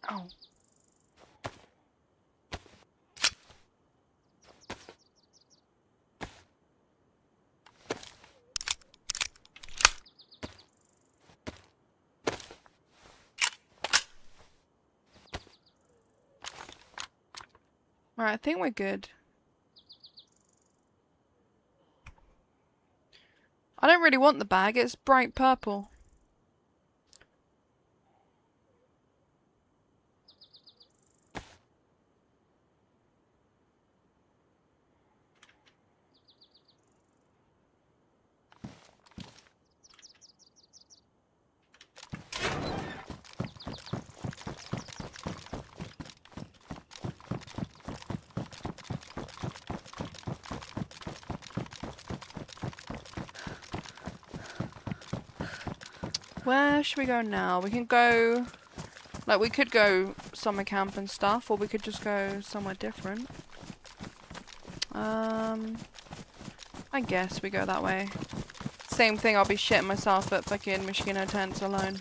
Oh. Right, I think we're good. I don't really want the bag, it's bright purple. Where should we go now? We can go... Like, we could go summer camp and stuff, or we could just go somewhere different. I guess we go that way. Same thing, I'll be shitting myself at fucking Mosquito tents alone.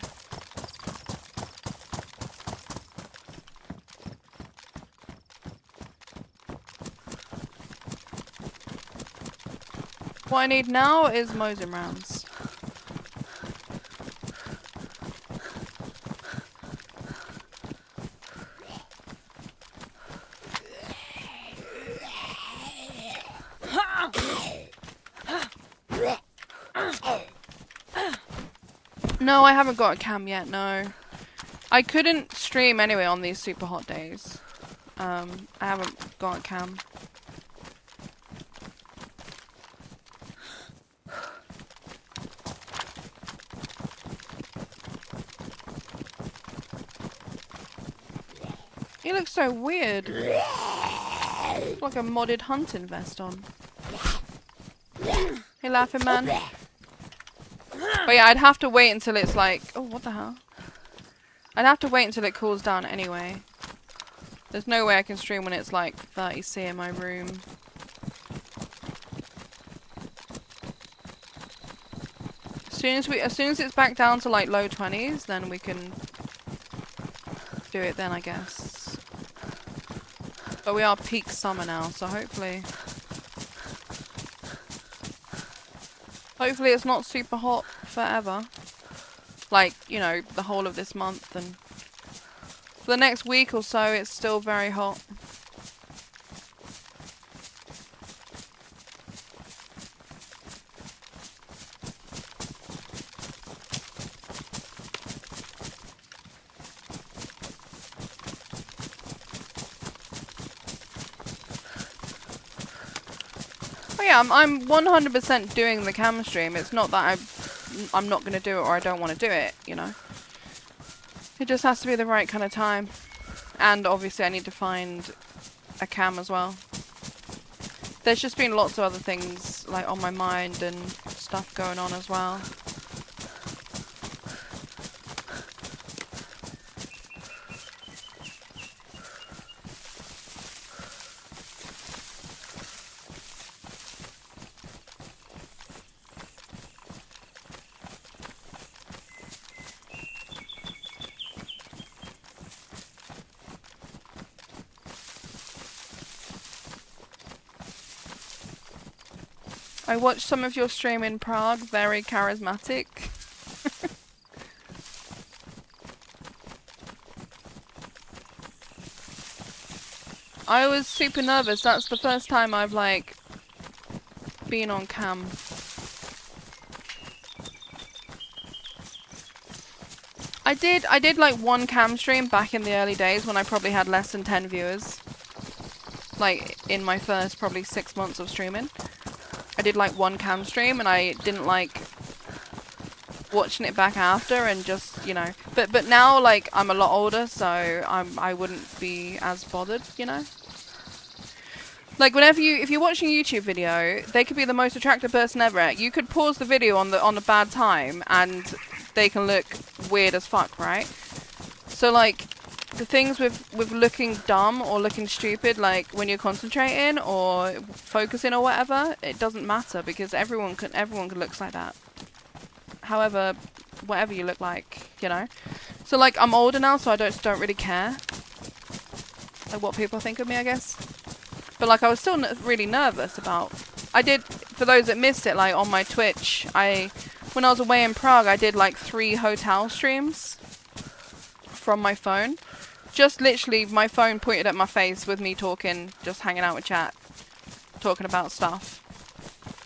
What I need now is Mosin rounds. No, I haven't got a cam yet, no. I couldn't stream anyway on these super hot days. I haven't got a cam. He looks so weird. Looks like a modded hunting vest on. Hey, laughing man. But yeah, I'd have to wait until it's like... Oh, what the hell? I'd have to wait until it cools down anyway. There's no way I can stream when it's like 30°C in my room. As soon as it's back down to like low 20s, then we can do it then, I guess. But we are peak summer now, so hopefully it's not super hot forever. Like, you know, the whole of this month, and for the next week or so it's still very hot. But yeah, I'm 100% doing the cam stream. It's not that I'm not going to do it or I don't want to do it, you know. It just has to be the right kind of time. And obviously I need to find a cam as well. There's just been lots of other things like on my mind and stuff going on as well. I watched some of your stream in Prague. Very charismatic. I was super nervous. That's the first time I've like been on cam. I did like one cam stream back in the early days when I probably had less than 10 viewers. Like in my first probably 6 months of streaming. I did like one cam stream and I didn't like watching it back after and just, you know. But now like I'm a lot older, so I wouldn't be as bothered, you know. Like whenever if you're watching a YouTube video, they could be the most attractive person ever. You could pause the video on a bad time and they can look weird as fuck, right? So like the things with looking dumb or looking stupid, like when you're concentrating or focusing or whatever, it doesn't matter because everyone can look like that. However, whatever you look like, you know. So like I'm older now, so I don't really care like what people think of me, I guess. But like I was still really nervous about. I did, for those that missed it, like on my Twitch, when I was away in Prague, I did like 3 hotel streams from my phone. Just literally my phone pointed at my face with me talking, just hanging out with chat, talking about stuff.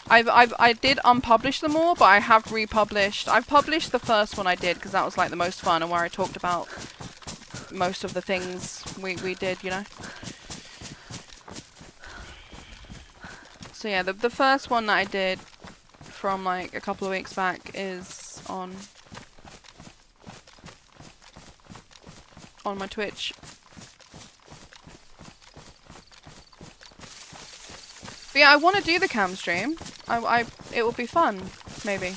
I did unpublish them all, but I have republished. I've published the first one I did because that was like the most fun and where I talked about most of the things we did, you know. So yeah, the first one that I did from like a couple of weeks back is on my Twitch. But yeah, I want to do the cam stream. It would be fun, maybe.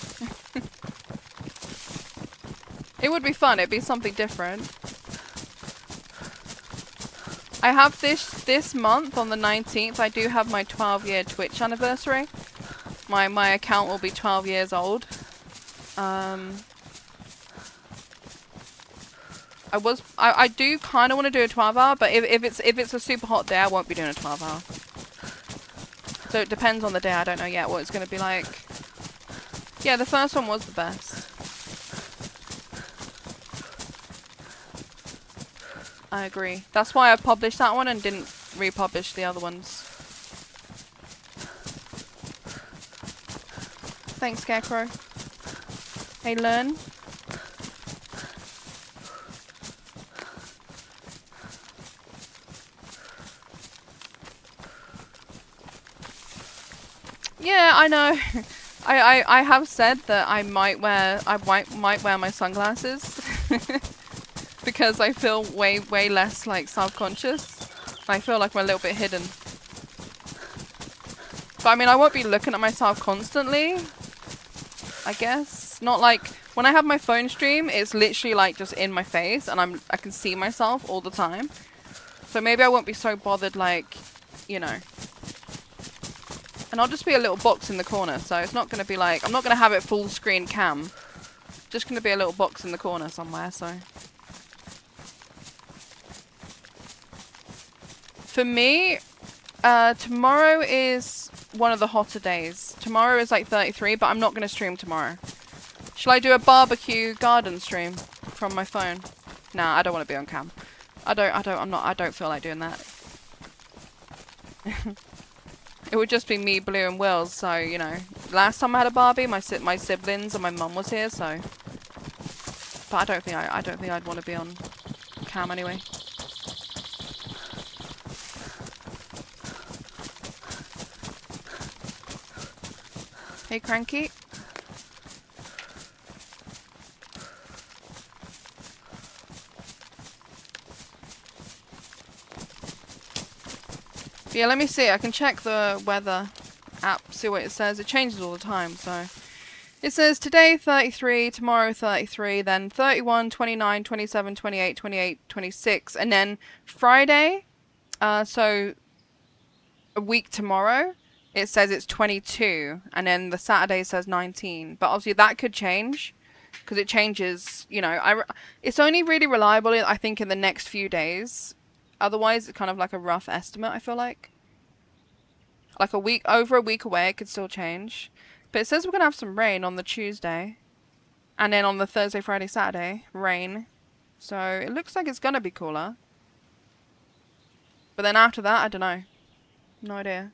It would be fun. It'd be something different. I have this month on the 19th. I do have my 12-year Twitch anniversary. My account will be 12 years old. I do kind of want to do a 12-hour, but if it's a super hot day, I won't be doing a 12-hour. So it depends on the day. I don't know yet what it's going to be like. Yeah, the first one was the best. I agree. That's why I published that one and didn't republish the other ones. Thanks, Scarecrow. Hey, Learn. Yeah, I know. I have said that I might wear my sunglasses because I feel way less like self-conscious. I feel like I'm a little bit hidden. But I mean, I won't be looking at myself constantly, I guess. Not like when I have my phone stream, it's literally like just in my face and I can see myself all the time. So maybe I won't be so bothered, like, you know. And I'll just be a little box in the corner, so it's not going to be like, I'm not going to have it full screen cam. Just going to be a little box in the corner somewhere, so. For me, tomorrow is one of the hotter days. Tomorrow is like 33, but I'm not going to stream tomorrow. Shall I do a barbecue garden stream from my phone? Nah, I don't want to be on cam. I don't feel like doing that. It would just be me, Blue, and Wills, so, you know. Last time I had a Barbie, my siblings and my mum was here, so. But I don't think I'd want to be on cam anyway. Hey, Cranky. Yeah, let me see. I can check the weather app, see what it says. It changes all the time, so. It says today 33, tomorrow 33, then 31, 29, 27, 28, 28, 26, and then Friday, so a week tomorrow, it says it's 22, and then the Saturday says 19. But obviously that could change, because it changes, you know. It's only really reliable, I think, in the next few days. Otherwise, it's kind of like a rough estimate, I feel like. Like over a week away, it could still change. But it says we're gonna have some rain on the Tuesday. And then on the Thursday, Friday, Saturday, rain. So it looks like it's gonna be cooler. But then after that, I don't know. No idea.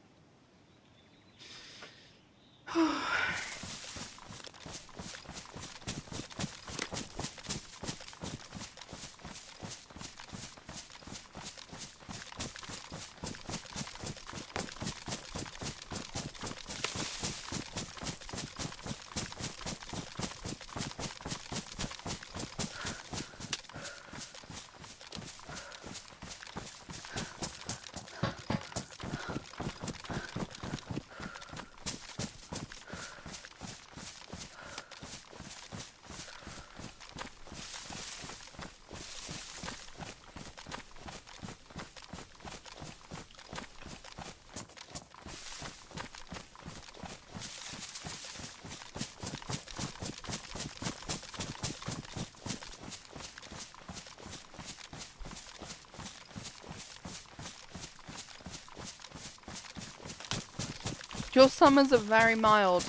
Your summers are very mild.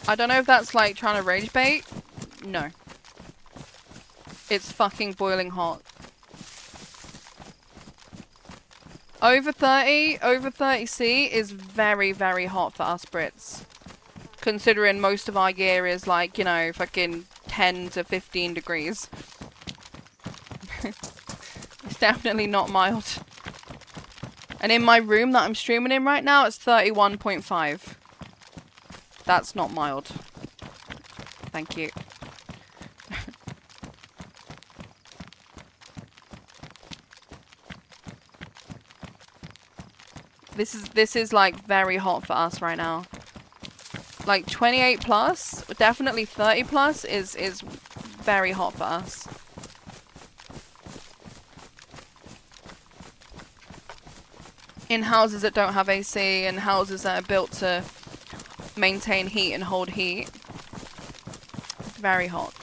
I don't know if that's like trying to rage bait. No. It's fucking boiling hot. Over 30C is very, very hot for us Brits. Considering most of our year is like, you know, fucking 10 to 15 degrees. It's definitely not mild. And in my room that I'm streaming in right now, it's 31.5. That's not mild. Thank you. This is like very hot for us right now. Like 28 plus, definitely 30 plus is very hot for us. In houses that don't have AC and houses that are built to maintain heat and hold heat. Very hot.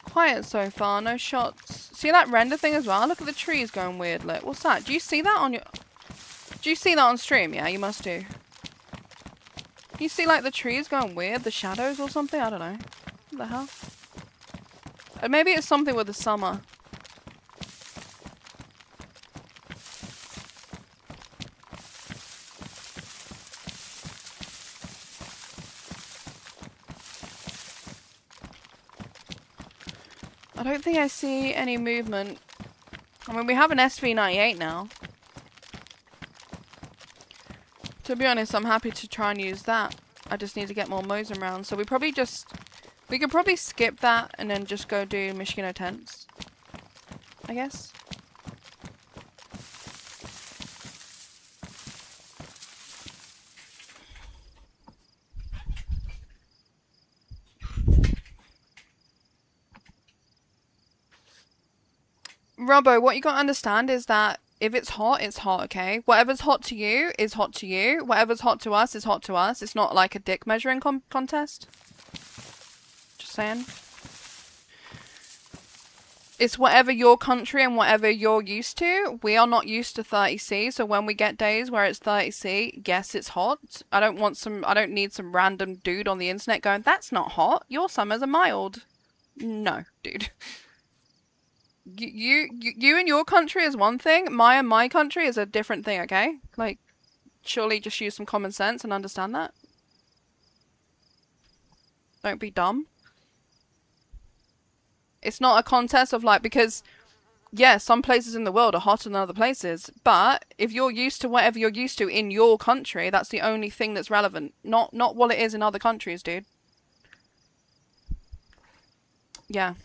Quiet so far, no shots. See that render thing as well? Look at the trees going weird. Look, what's that? Do you see that on your... Do you see that on stream? Yeah, you must do. You see like the trees going weird? The shadows or something? I don't know. What the hell? Maybe it's something with the summer. I don't think I see any movement. I mean, we have an SV98 now. To be honest, I'm happy to try and use that. I just need to get more Mosin rounds. So we could probably skip that and then just go do Mishkino tents. I guess. Robbo, what you gotta understand is that if it's hot, okay? Whatever's hot to you is hot to you. Whatever's hot to us is hot to us. It's not like a dick measuring contest. Just saying. It's whatever your country and whatever you're used to. We are not used to 30C, so when we get days where it's 30C, yes, it's hot. I don't need some random dude on the internet going, that's not hot. Your summers are mild. No, dude. You and your country is one thing. My country is a different thing, okay? Like, surely just use some common sense and understand that. Don't be dumb. It's not a contest of like, because, yeah, some places in the world are hotter than other places, but if you're used to whatever you're used to in your country, that's the only thing that's relevant. Not what it is in other countries, dude. Yeah.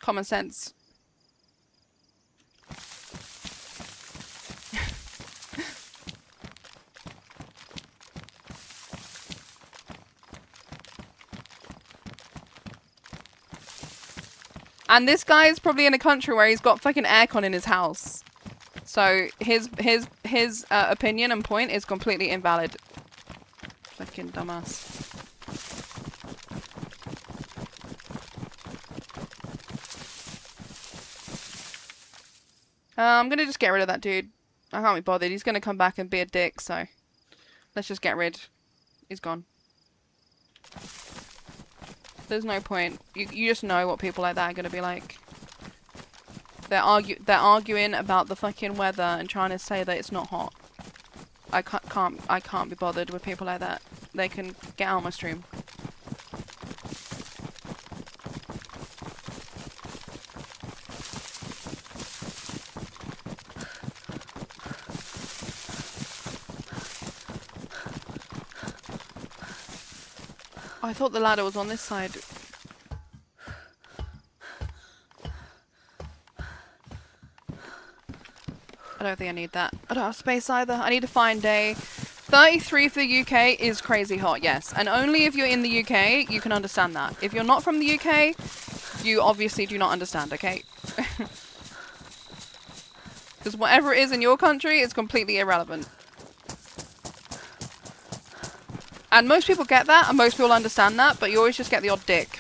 Common sense. And this guy is probably in a country where he's got fucking aircon in his house. So his opinion and point is completely invalid. Fucking dumbass. I'm gonna just get rid of that dude. I can't be bothered. He's gonna come back and be a dick, so let's just get rid. He's gone. There's no point. You just know what people like that are gonna be like. They're arguing about the fucking weather and trying to say that it's not hot. I can't be bothered with people like that. They can get out of my stream. Oh, I thought the ladder was on this side. I don't think I need that. I don't have space either. I need to find a 33 for the UK is crazy hot, yes. And only if you're in the UK, you can understand that. If you're not from the UK, you obviously do not understand, okay? Because whatever it is in your country is completely irrelevant. And most people get that, and most people understand that, but you always just get the odd dick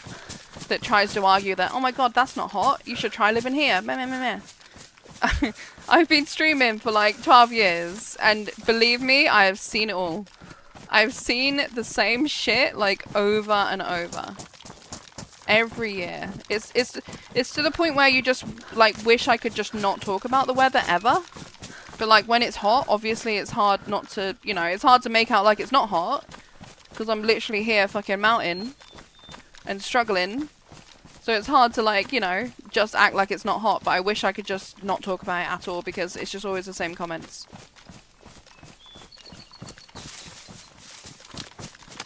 that tries to argue that, oh my god, that's not hot, you should try living here. Meh, meh, meh, meh. I've been streaming for like 12 years, and believe me, I have seen it all. I've seen the same shit like over and over. Every year. It's to the point where you just like wish I could just not talk about the weather ever. But like when it's hot, obviously it's hard not to, you know, it's hard to make out like it's not hot. Because I'm literally here fucking mountain and struggling. So it's hard to like, you know, just act like it's not hot. But I wish I could just not talk about it at all because it's just always the same comments.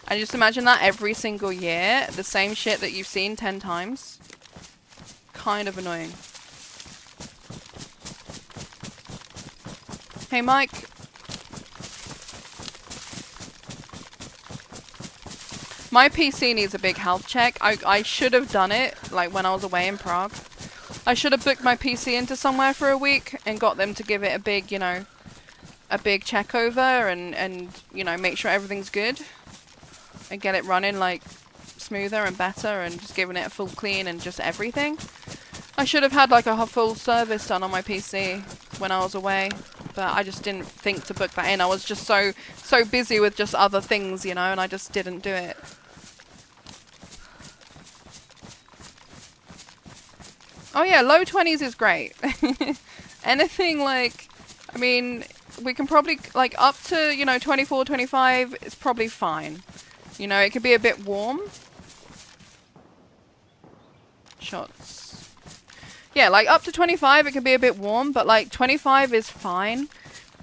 And just imagine that every single year, the same shit that you've seen 10 times. Kind of annoying. Hey Mike. My PC needs a big health check. I should have done it, like, when I was away in Prague. I should have booked my PC into somewhere for a week and got them to give it a big, you know, a big check over and you know, make sure everything's good. And get it running, like, smoother and better and just giving it a full clean and just everything. I should have had, like, a full service done on my PC when I was away. But I just didn't think to book that in. I was just so busy with just other things, you know, and I just didn't do it. Oh yeah, low 20s is great. Anything like, I mean, we can probably, like, up to, you know, 24, 25 is probably fine. You know, it could be a bit warm. Shots. Yeah, like, up to 25 it can be a bit warm, but, like, 25 is fine.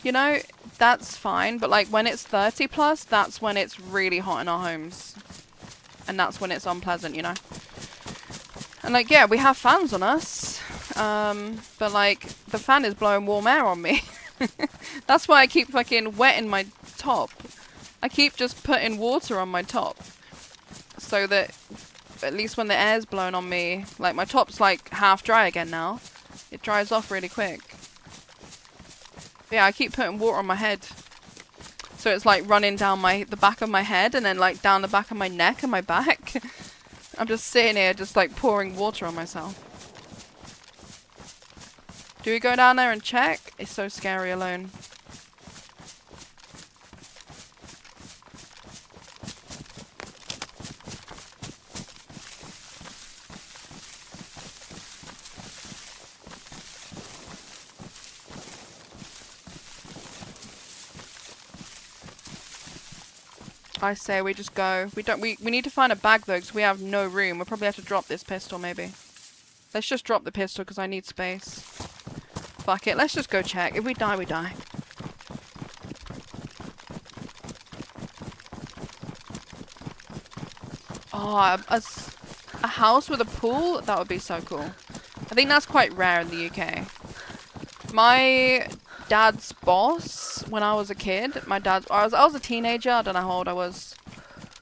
You know, that's fine. But, like, when it's 30 plus, that's when it's really hot in our homes. And that's when it's unpleasant, you know. And, like, yeah, we have fans on us. But, like, the fan is blowing warm air on me. That's why I keep fucking wetting my top. I keep just putting water on my top. So that at least when the air's blowing on me, like, my top's, like, half dry again now. It dries off really quick. But yeah, I keep putting water on my head. So it's, like, running down the back of my head and then, like, down the back of my neck and my back. I'm just sitting here just, like, pouring water on myself. Do we go down there and check? It's so scary alone. I say we just go. We need to find a bag though, because we have no room. We'll probably have to drop this pistol maybe. Let's just drop the pistol because I need space. Fuck it, let's just go check. If we die, we die. Oh, a house with a pool? That would be so cool. I think that's quite rare in the UK. My dad's boss, when I was a kid, I was a teenager, I don't know how old I was.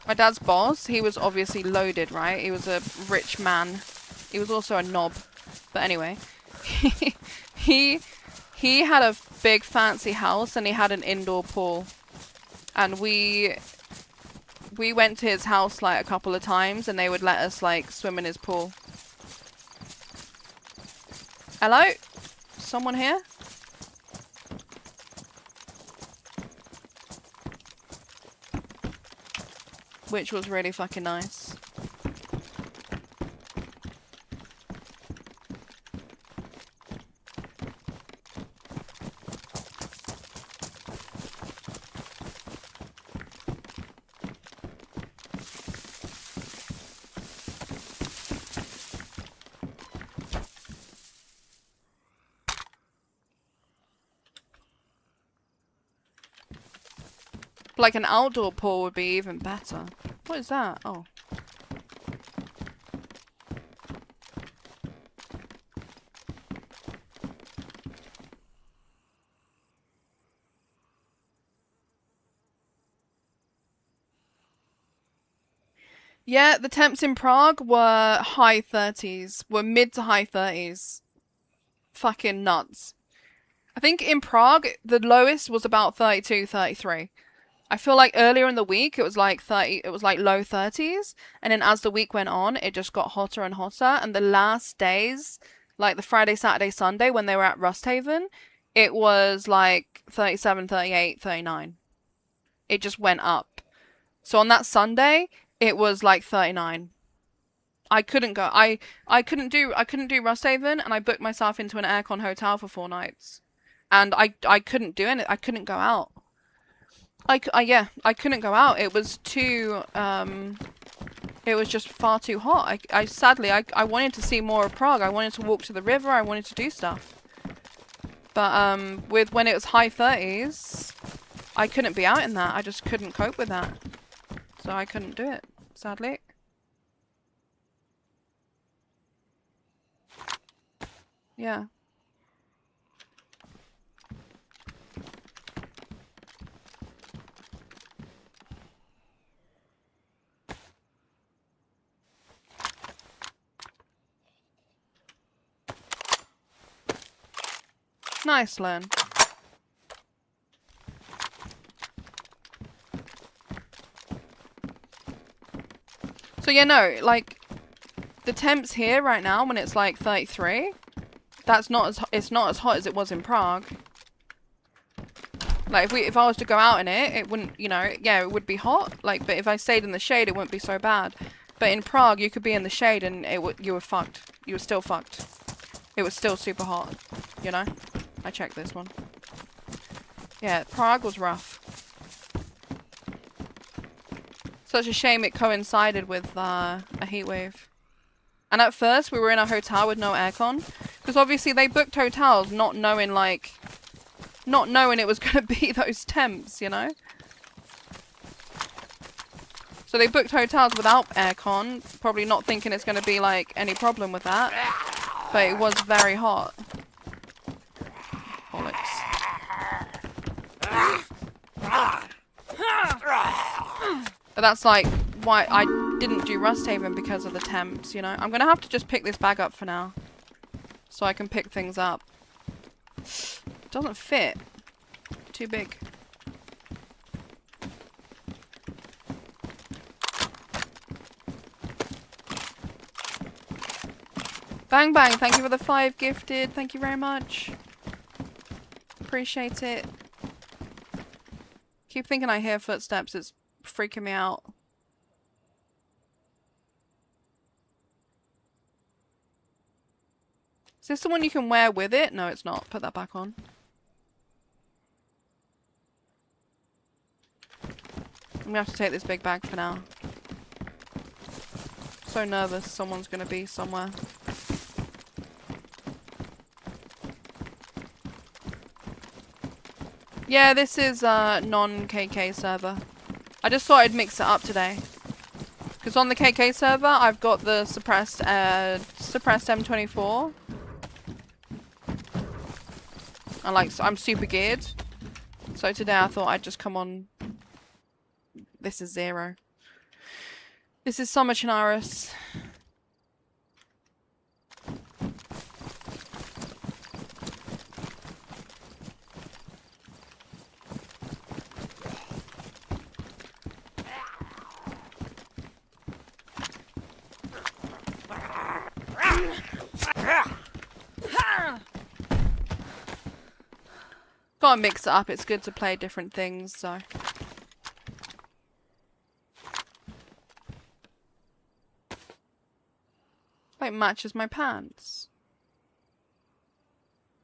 My dad's boss, he was obviously loaded, right? He was a rich man. He was also a knob. But anyway, he had a big fancy house and he had an indoor pool, and we went to his house like a couple of times and they would let us like swim in his pool. Hello? Someone here? Which was really fucking nice. Like an outdoor pool would be even better. What is that? Oh. Yeah, the temps in Prague were high 30s. Were mid to high 30s. Fucking nuts. I think in Prague, the lowest was about 32, 33. I feel like earlier in the week it was like 30, it was like low 30s, and then as the week went on, it just got hotter and hotter, and the last days, like the Friday, Saturday, Sunday when they were at Rusthaven, it was like 37, 38, 39. It just went up. So on that Sunday, it was like 39. I couldn't go. I couldn't do Rusthaven, and I booked myself into an aircon hotel for 4 nighs. And I couldn't do it. I couldn't go out. I couldn't go out. It was too, it was just far too hot. Sadly, I wanted to see more of Prague. I wanted to walk to the river. I wanted to do stuff. But, when it was high 30s, I couldn't be out in that. I just couldn't cope with that. So I couldn't do it, sadly. Yeah. Nice, Len. So yeah, no, like the temps here right now when it's like 33, it's not as hot as it was in Prague. Like if I was to go out in it, it wouldn't, you know, yeah, it would be hot. Like, but if I stayed in the shade, it wouldn't be so bad. But in Prague, you could be in the shade and you were fucked. You were still fucked. It was still super hot, you know. I checked this one. Yeah, Prague was rough. Such a shame it coincided with a heat wave. And at first, we were in a hotel with no aircon. Because obviously they booked hotels not knowing, like... Not knowing it was going to be those temps, you know? So they booked hotels without aircon. Probably not thinking it's going to be, like, any problem with that. But it was very hot. Bollocks. But that's like why I didn't do Rusthaven, because of the temps, you know. I'm gonna have to just pick this bag up for now, so I can pick things up. It doesn't fit. Too big. Bang Bang, thank you for the 5 gifted. Thank you very much. Appreciate it. Keep thinking I hear footsteps. It's freaking me out. Is this the one you can wear with it? No, it's not. Put that back on. I'm gonna have to take this big bag for now. So nervous someone's gonna be somewhere. Yeah, this is a non-KK server. I just thought I'd mix it up today. Because on the KK server, I've got the suppressed M24. I'm super geared. So today I thought I'd just come on. This is 0. This is Summer Chernarus. Gotta mix it up. It's good to play different things, so. Like matches my pants.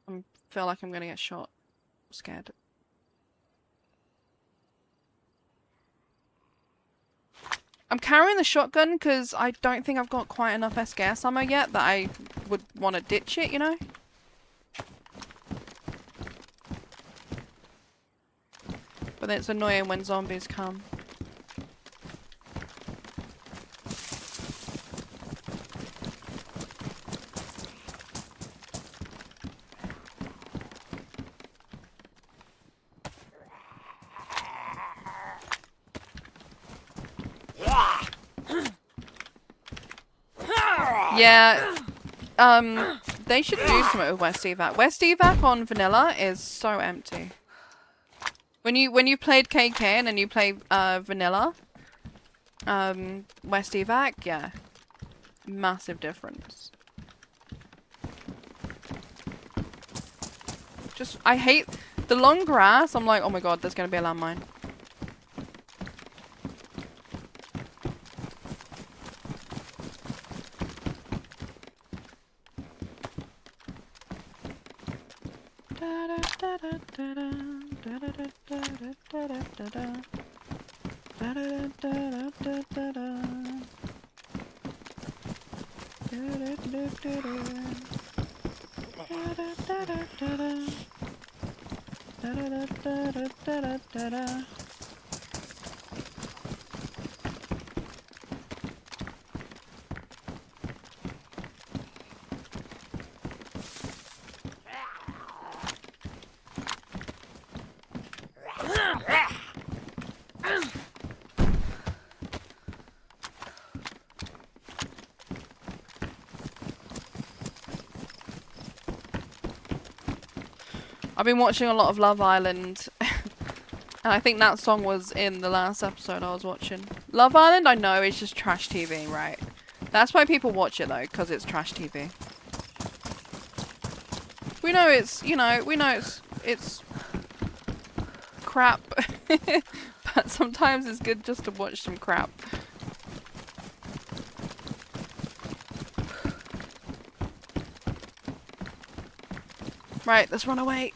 I feel like I'm gonna get shot. I'm scared. I'm carrying the shotgun because I don't think I've got quite enough SKS ammo yet that I would want to ditch it, you know? But it's annoying when zombies come. Yeah, they should do something with West Evac. West Evac on vanilla is so empty. When you played KK and then you play vanilla, West Evac, yeah, massive difference. Just I hate the long grass. I'm like, oh my god, there's gonna be a landmine. I've been watching a lot of Love Island, and I think that song was in the last episode I was watching. Love Island, I know, it's just trash TV, right? That's why people watch it though, because it's trash TV. We know it's, you know, we know it's crap, but sometimes it's good just to watch some crap. Right, let's run away.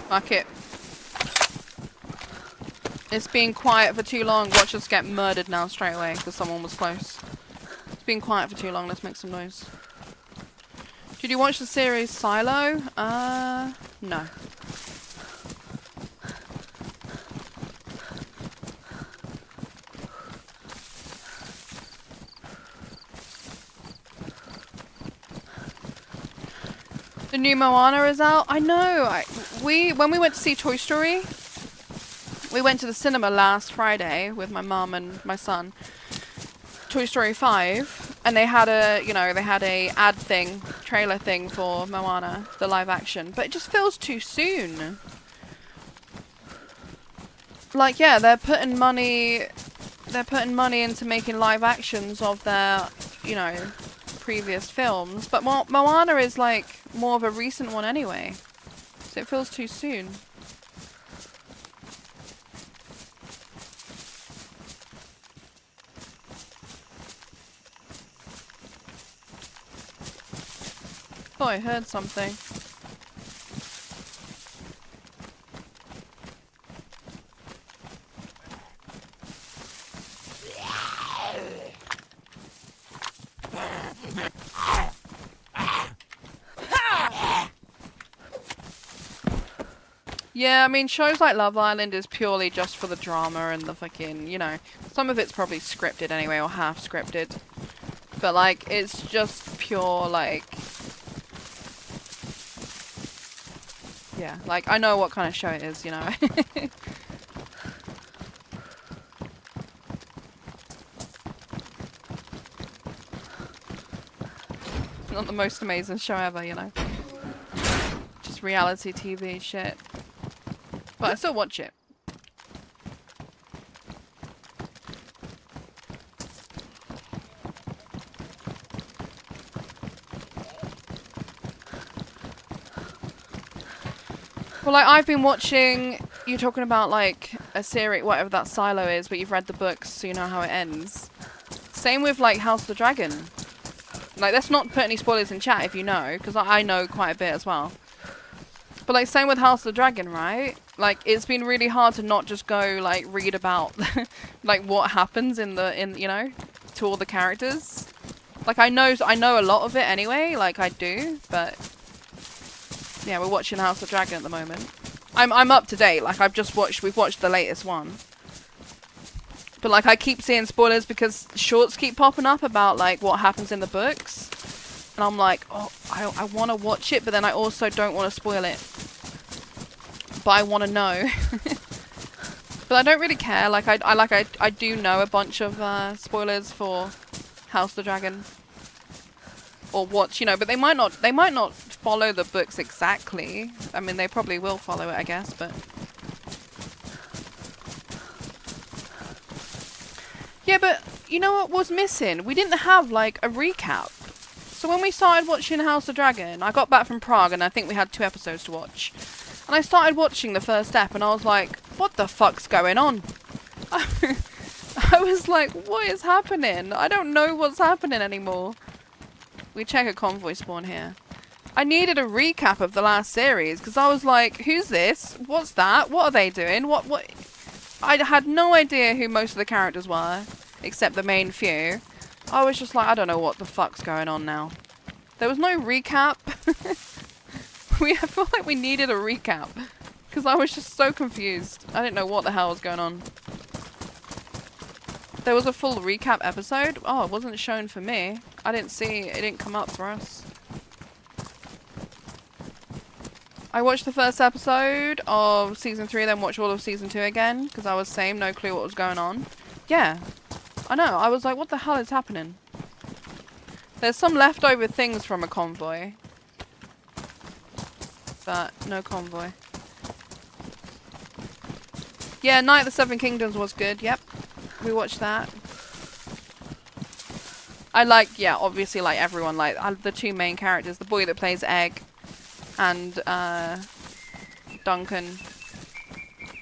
Fuck it. It's been quiet for too long. Watch us get murdered now straight away because someone was close. It's been quiet for too long. Let's make some noise. Did you watch the series Silo? No. The new Moana is out. I know. When we went to see Toy Story, we went to the cinema last Friday with my mum and my son. Toy Story 5, and they had a ad thing, trailer thing for Moana, the live action, but it just feels too soon. Like, yeah, they're putting money into making live actions of their, you know, previous films, but Moana is like more of a recent one anyway, so it feels too soon. Oh, I heard something. Yeah, I mean, shows like Love Island is purely just for the drama and the fucking, you know, some of it's probably scripted anyway, or half scripted. But, like, it's just pure, like... Yeah, like, I know what kind of show it is, you know. Not the most amazing show ever, you know. Just reality TV shit. But I still watch it. Well, like, I've been watching, you're talking about, like, a series, whatever that silo is, but you've read the books, so you know how it ends. Same with, like, House of the Dragon. Like, let's not put any spoilers in chat if you know, because I know quite a bit as well. But, like, same with House of the Dragon, right? Like, it's been really hard to not just go, like, read about, like, what happens in you know, to all the characters. Like, I know a lot of it anyway, like, I do, but... Yeah, we're watching House of Dragon at the moment. I'm up to date. Like, we've watched the latest one. But, like, I keep seeing spoilers because shorts keep popping up about, like, what happens in the books. And I'm like, oh, I want to watch it, but then I also don't want to spoil it. But I want to know. But I don't really care. Like, I do know a bunch of spoilers for House of the Dragon. Or watch, you know, but they might not follow the books exactly. I mean, they probably will follow it, I guess, but... Yeah, but you know what was missing? We didn't have, like, a recap. So when we started watching House of the Dragon, I got back from Prague and I think we had 2 episodes to watch. And I started watching the first step and I was like, what the fuck's going on? I was like, what is happening? I don't know what's happening anymore. We check a convoy spawn here. I needed a recap of the last series because I was like, who's this? What's that? What are they doing? What? I had no idea who most of the characters were, except the main few. I was just like, I don't know what the fuck's going on now. There was no recap. I feel like we needed a recap because I was just so confused. I didn't know what the hell was going on. There was a full recap episode. Oh, it wasn't shown for me. I didn't see it. It didn't come up for us. I watched the first episode of season 3, then watched all of season 2 again because I was same, no clue what was going on. Yeah, I know. I was like, what the hell is happening? There's some leftover things from a convoy, but no convoy. Yeah, Night of the Seven Kingdoms was good. Yep. We watched that. I like, yeah, obviously like everyone, like the 2 main characters, the boy that plays Egg and Duncan.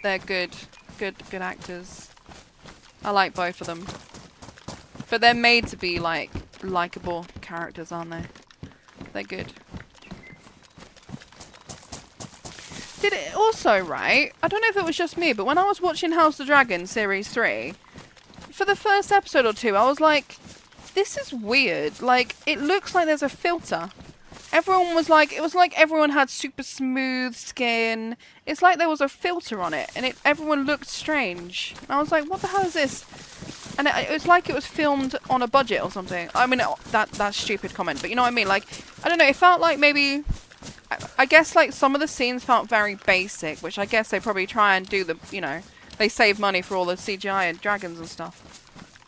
They're good actors. I like both of them. But they're made to be like likable characters, aren't they? They're good. Did it also, right? I don't know if it was just me, but when I was watching House of the Dragon Series 3, for the first episode or 2, I was like, this is weird. Like, it looks like there's a filter. Everyone was like, it was like everyone had super smooth skin. It's like there was a filter on it, and everyone looked strange. And I was like, what the hell is this? And it was like it was filmed on a budget or something. I mean, that's stupid comment, but you know what I mean? Like, I don't know, it felt like maybe... I guess, like, some of the scenes felt very basic, which I guess they probably try and do the, you know... They save money for all the CGI and dragons and stuff,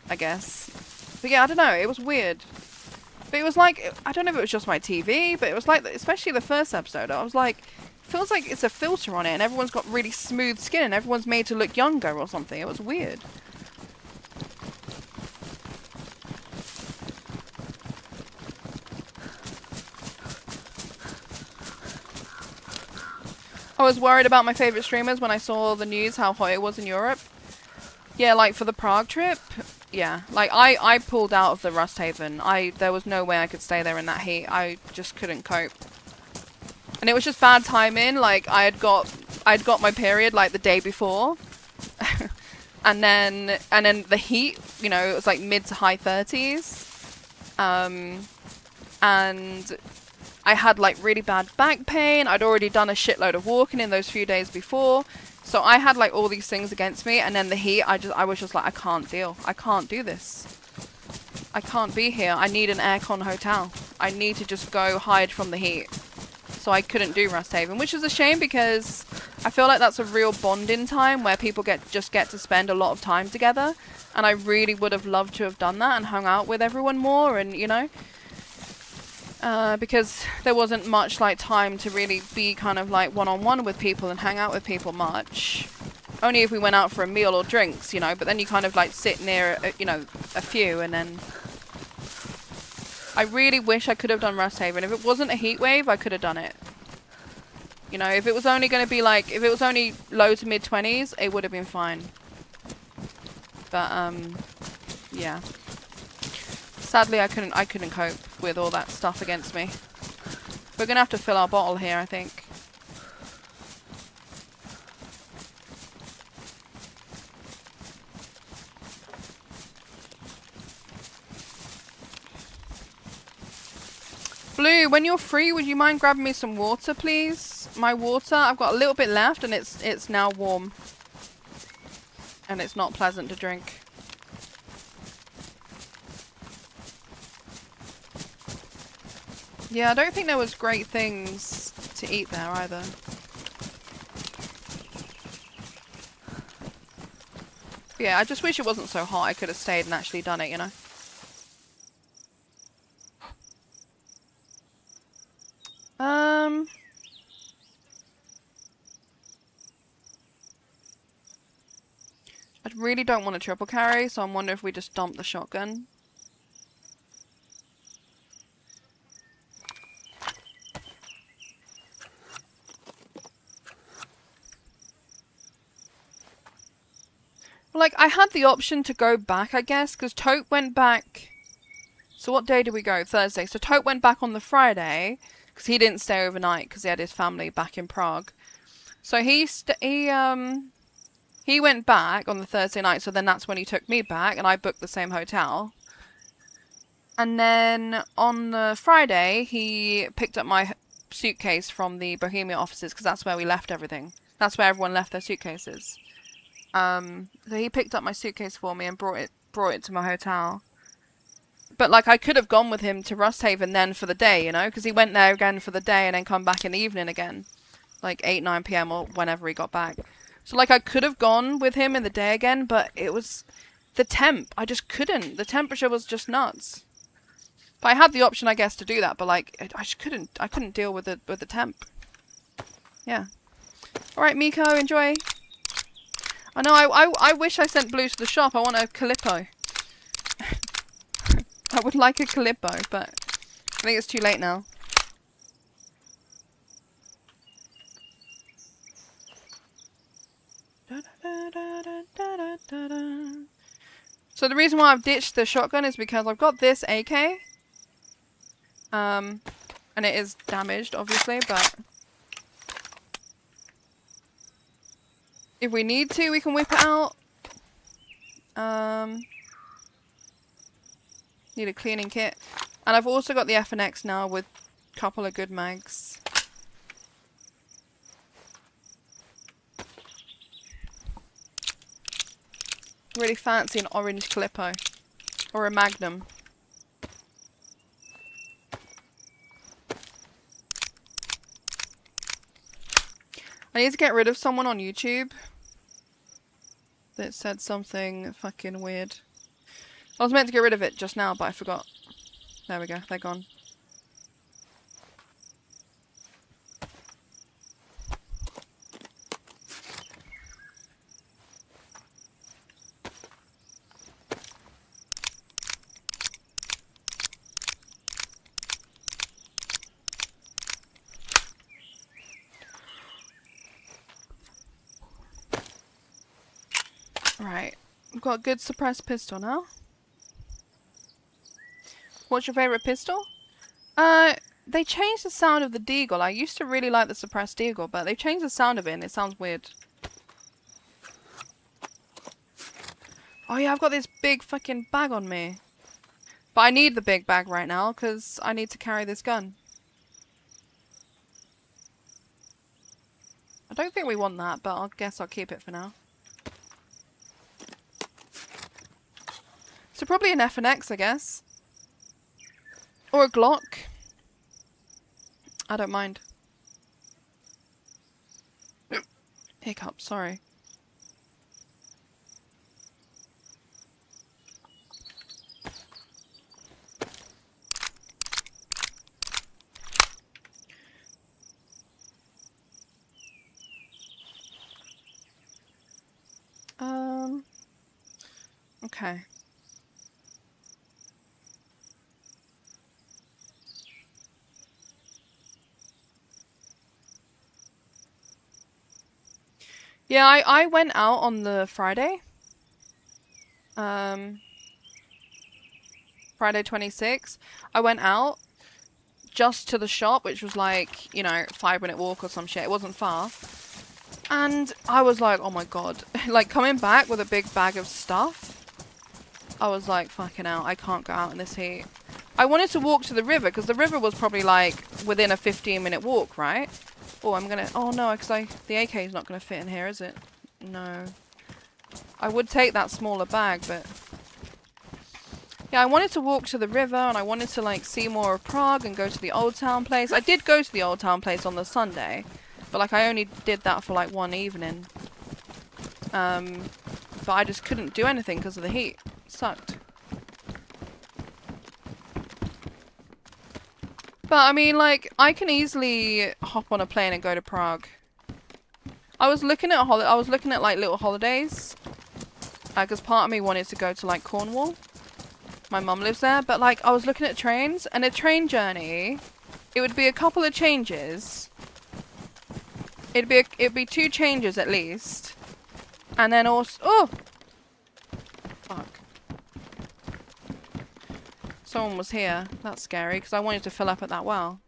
I guess. But yeah, I don't know, it was weird. But it was like, I don't know if it was just my TV, but it was like, especially the first episode, I was like, feels like it's a filter on it and everyone's got really smooth skin and everyone's made to look younger or something. It was weird. I was worried about my favourite streamers when I saw the news how hot it was in Europe. Yeah, like for the Prague trip, yeah. Like I pulled out of the Rust Haven. There was no way I could stay there in that heat. I just couldn't cope. And it was just bad timing. Like I'd got my period like the day before. and then the heat, you know, it was like mid to high 30s. And I had like really bad back pain. I'd already done a shitload of walking in those few days before. So I had like all these things against me, and then the heat, I was just like, I can't deal. I can't do this. I can't be here. I need an aircon hotel. I need to just go hide from the heat. So I couldn't do Rust Haven, which is a shame because I feel like that's a real bonding time where people just get to spend a lot of time together. And I really would have loved to have done that and hung out with everyone more, and you know. Because there wasn't much like time to really be kind of like one-on-one with people and hang out with people much. Only if we went out for a meal or drinks, you know, but then you kind of like sit near, you know, a few, and then... I really wish I could have done Rust Haven. If it wasn't a heat wave, I could have done it. You know, if it was only going to be like, if it was only low to mid 20s, it would have been fine. But yeah. Sadly, I couldn't cope with all that stuff against me. We're gonna have to fill our bottle here, I think. Blue, when you're free, would you mind grabbing me some water, please? My water, I've got a little bit left, and it's now warm, and it's not pleasant to drink. Yeah, I don't think there was great things to eat there either. Yeah, I just wish it wasn't so hot. I could have stayed and actually done it, you know? I really don't want a triple carry, so I'm wondering if we just dump the shotgun. Like, I had the option to go back, I guess, because Tote went back... So what day did we go? Thursday. So Tote went back on the Friday, because he didn't stay overnight, because he had his family back in Prague. So he went back on the Thursday night, so then that's when he took me back, and I booked the same hotel. And then on the Friday, he picked up my suitcase from the Bohemia offices, because that's where we left everything. That's where everyone left their suitcases. So he picked up my suitcase for me and brought it to my hotel. But like, I could have gone with him to Rusthaven then for the day, you know, because he went there again for the day and then come back in the evening again, like 8-9 p.m. or whenever he got back. So like, I could have gone with him in the day again, but it was the temp. I just couldn't. The temperature was just nuts. But I had the option, I guess, to do that. But like, I just couldn't. I couldn't deal with the temp. Yeah. All right, Miko, enjoy. I know. I wish I sent Blue to the shop. I want a Calippo. I would like a Calippo, but I think it's too late now. So the reason why I've ditched the shotgun is because I've got this AK. And it is damaged, obviously, but if we need to, we can whip it out. Need a cleaning kit. And I've also got the FNX now with a couple of good mags. Really fancy an orange Calippo. Or a Magnum. I need to get rid of someone on YouTube that said something fucking weird. I was meant to get rid of it just now, but I forgot. There we go, they're gone. Right, we've got a good suppressed pistol now. What's your favourite pistol? They changed the sound of the Deagle. I used to really like the suppressed Deagle, but they've changed the sound of it and it sounds weird. Oh yeah, I've got this big fucking bag on me. But I need the big bag right now, because I need to carry this gun. I don't think we want that, but I guess I'll keep it for now. So probably an FNX, I guess. Or a Glock. I don't mind. Hiccup, sorry. Okay. Yeah, I went out on the Friday. Friday 26th. I went out just to the shop, which was like, you know, 5-minute walk or some shit. It wasn't far. And I was like, oh my god. Like, coming back with a big bag of stuff, I was like, fucking hell, I can't go out in this heat. I wanted to walk to the river, because the river was probably like within a 15-minute walk, right? Oh, I'm gonna... Oh no, because the AK is not gonna fit in here, is it? No. I would take that smaller bag, but... Yeah, I wanted to walk to the river, and I wanted to, like, see more of Prague and go to the Old Town place. I did go to the Old Town place on the Sunday, but, like, I only did that for, like, one evening. But I just couldn't do anything because of the heat. It sucked. But, I mean, like, I can easily hop on a plane and go to Prague. I was looking at like, little holidays. Because part of me wanted to go to, like, Cornwall. My mum lives there, but like I was looking at trains, and a train journey, it would be a couple of changes. It'd be 2 changes at least, and then also fuck, someone was here. That's scary because I wanted to fill up at that well.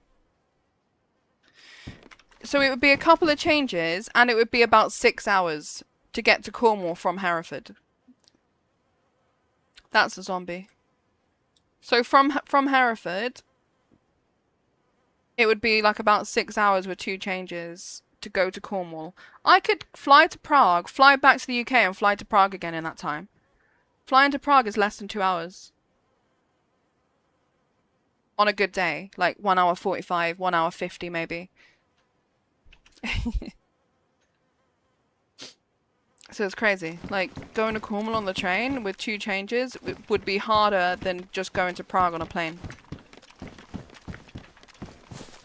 So it would be a couple of changes, and it would be about 6 hours to get to Cornwall from Hereford. That's a zombie. So from Hereford, it would be like about 6 hours with 2 changes to go to Cornwall. I could fly to Prague, fly back to the UK, and fly to Prague again in that time. Flying to Prague is less than 2 hours. On a good day. Like 1 hour 45, 1 hour 50 maybe. So it's crazy. Like, going to Cornwall on the train with 2 changes would be harder than just going to Prague on a plane.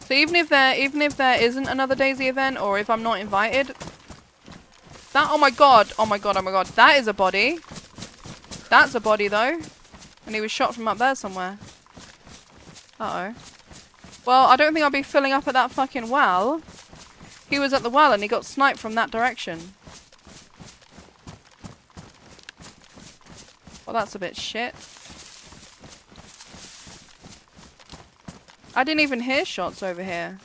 So even if there isn't another Daisy event, or if I'm not invited, that, oh my god, that is a body. That's a body though. And he was shot from up there somewhere. Uh-oh. Well, I don't think I'll be filling up at that fucking well. He was at the well and he got sniped from that direction. Well, that's a bit shit. I didn't even hear shots over here.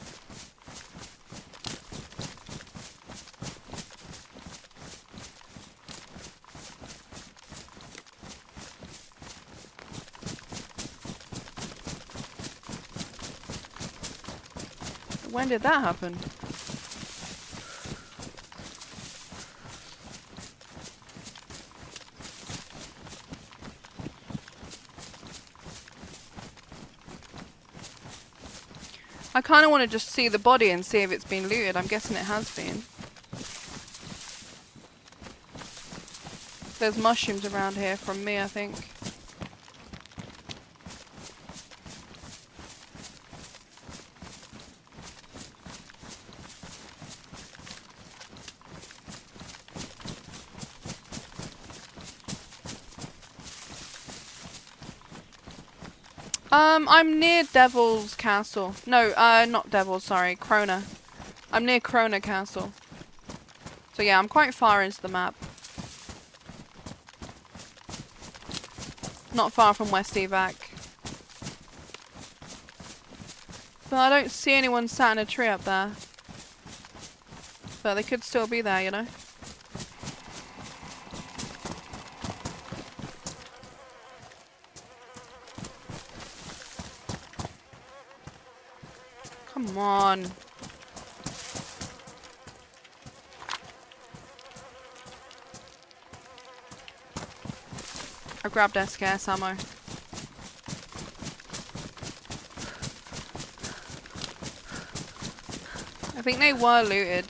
When did that happen? I kind of want to just see the body and see if it's been looted. I'm guessing it has been. There's mushrooms around here from me, I think. I'm near Devil's Castle. No, not Devil's, sorry, Krona. I'm near Krona Castle. So yeah, I'm quite far into the map. Not far from West Evac. But I don't see anyone sat in a tree up there. But they could still be there, you know? Come on. I grabbed SKS ammo. I think they were looted.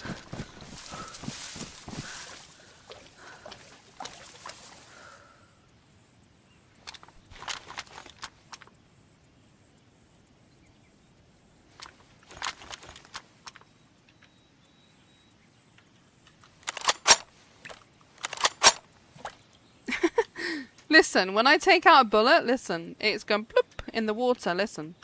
Listen, when I take out a bullet, listen, it's going bloop in the water, listen.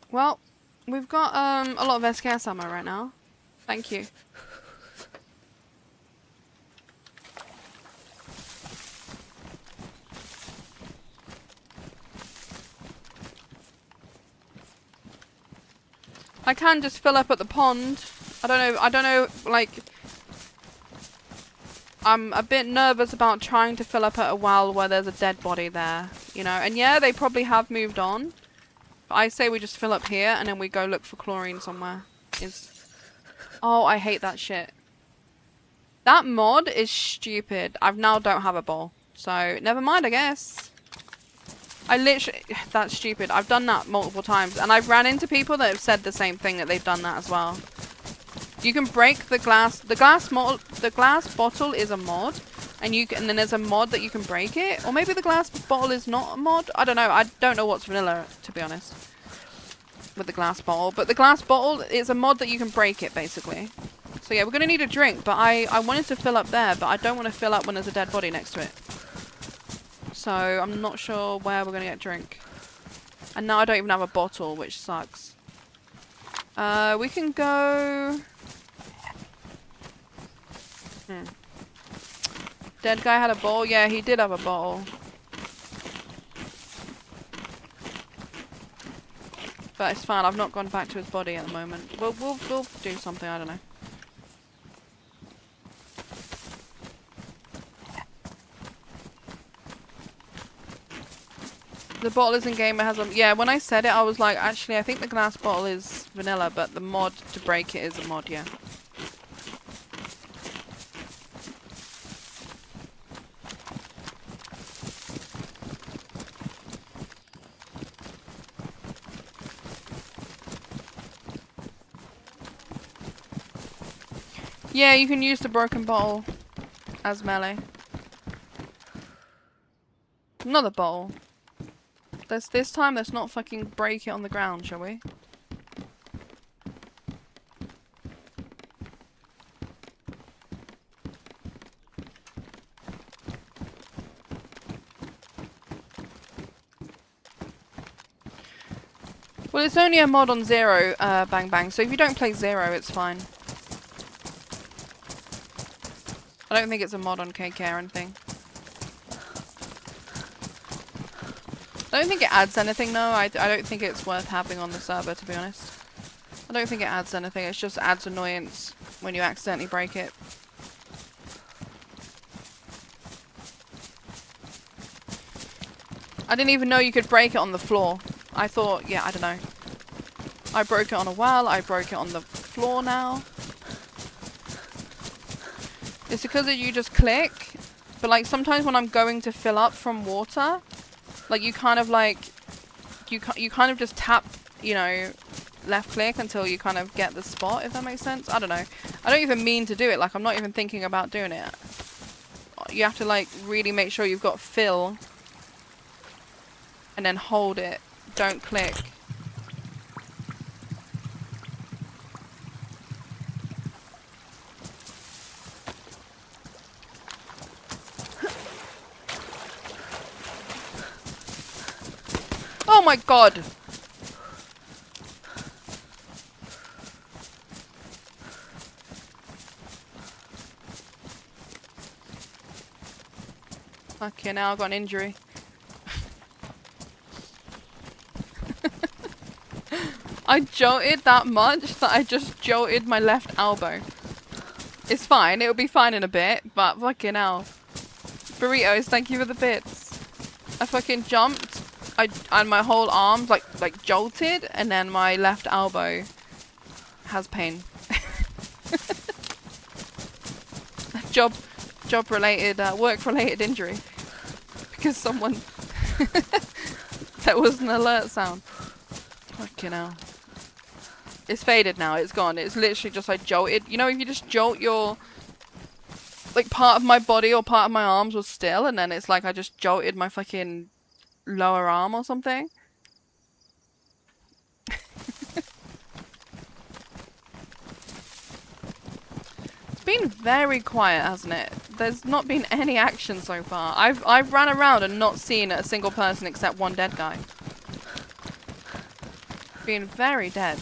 Well, we've got a lot of SKS ammo right now. Thank you. I can just fill up at the pond. I don't know, like... I'm a bit nervous about trying to fill up at a well where there's a dead body there, you know? And yeah, they probably have moved on. But I say we just fill up here and then we go look for chlorine somewhere. Oh, I hate that shit. That mod is stupid. I now don't have a bowl. So, never mind, I guess. I literally... That's stupid. I've done that multiple times. And I've ran into people that have said the same thing, that they've done that as well. You can break the glass... The glass bottle is a mod. And then there's a mod that you can break it. Or maybe the glass bottle is not a mod. I don't know. I don't know what's vanilla, to be honest. With the glass bottle. But the glass bottle is a mod that you can break it, basically. So yeah, we're going to need a drink. But I wanted to fill up there. But I don't want to fill up when there's a dead body next to it. So I'm not sure where we're going to get a drink. And now I don't even have a bottle, which sucks. We can go... Dead guy had a bottle? Yeah, he did have a bottle. But it's fine, I've not gone back to his body at the moment. We'll do something, I don't know. The bottle is in game, it has a... Yeah, when I said it, I was like, actually, I think the glass bottle is vanilla, but the mod to break it is a mod, yeah. Yeah, you can use the broken bottle as melee. Another bottle. This time, let's not fucking break it on the ground, shall we? Well, it's only a mod on 0, Bang Bang, so if you don't play 0, it's fine. I don't think it's a mod on KK or anything. I don't think it adds anything though. I don't think it's worth having on the server, to be honest. I don't think it adds anything. It just adds annoyance when you accidentally break it. I didn't even know you could break it on the floor. I thought, yeah, I don't know. I broke it on a well. I broke it on the floor now. It's because you just click. But like sometimes when I'm going to fill up from water... Like, you kind of, like, you kind of just tap, you know, left click until you kind of get the spot, if that makes sense. I don't know. I don't even mean to do it. Like, I'm not even thinking about doing it. You have to, like, really make sure you've got fill. And then hold it. Don't click. Oh my god! Okay, now I've got an injury. I jolted that much that I just jolted my left elbow. It's fine, it'll be fine in a bit, but fucking hell. Burritos, thank you for the bits. I fucking jumped. And my whole arms like jolted, and then my left elbow has pain. job related, work related injury, because someone that was an alert sound. Fucking hell. It's faded now. It's gone. It's literally just I jolted. You know, if you just jolt your like part of my body or part of my arms was still, and then it's like I just jolted my fucking lower arm or something. It's been very quiet, hasn't it? There's not been any action so far. I've ran around and not seen a single person except one dead guy. Being very dead.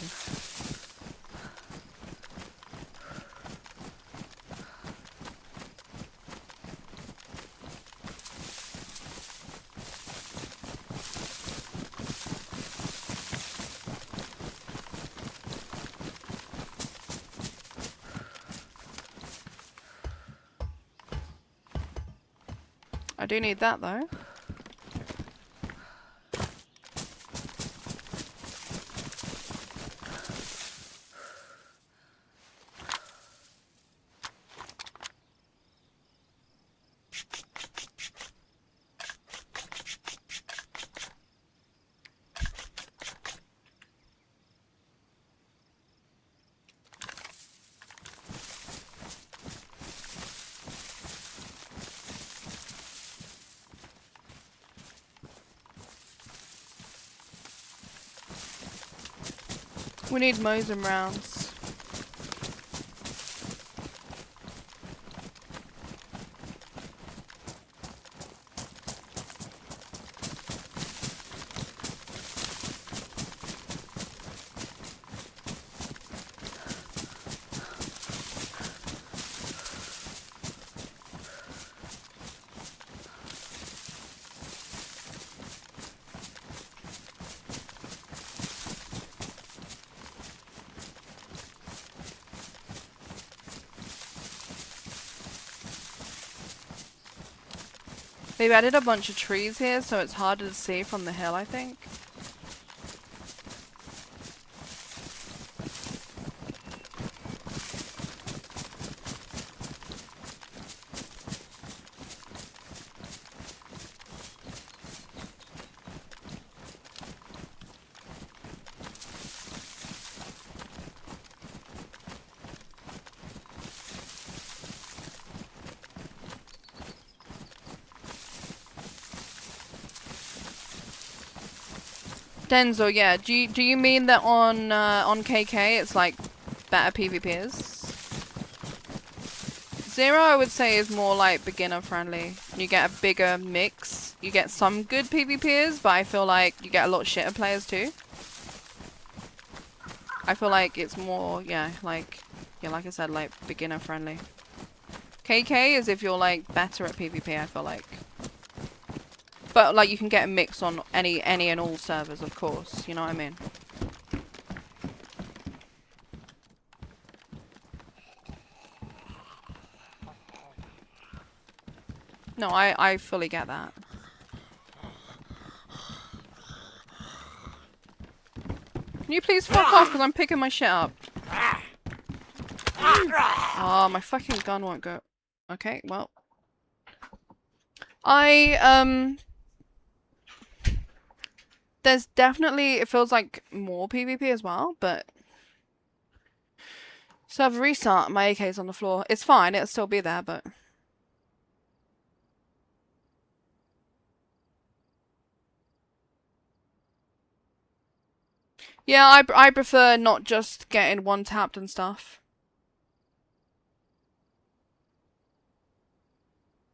I do need that though. We need Mosin rounds. They've added a bunch of trees here, so it's harder to see from the hill, I think. Denzel, yeah. Do you mean that on KK it's like better PvPs? Zero, I would say, is more like beginner friendly. You get a bigger mix. You get some good PvPs, but I feel like you get a lot of shitter players too. I feel like it's more, yeah, like I said, like beginner friendly. KK is if you're like better at PvP, I feel like. But like you can get a mix on any and all servers, of course. You know what I mean? No, I fully get that. Can you please fuck off because I'm picking my shit up? Oh, my fucking gun won't go. Okay, well. There's definitely, it feels like more PvP as well, but... Server restart, my AK's on the floor. It's fine, it'll still be there, but... Yeah, I prefer not just getting one tapped and stuff.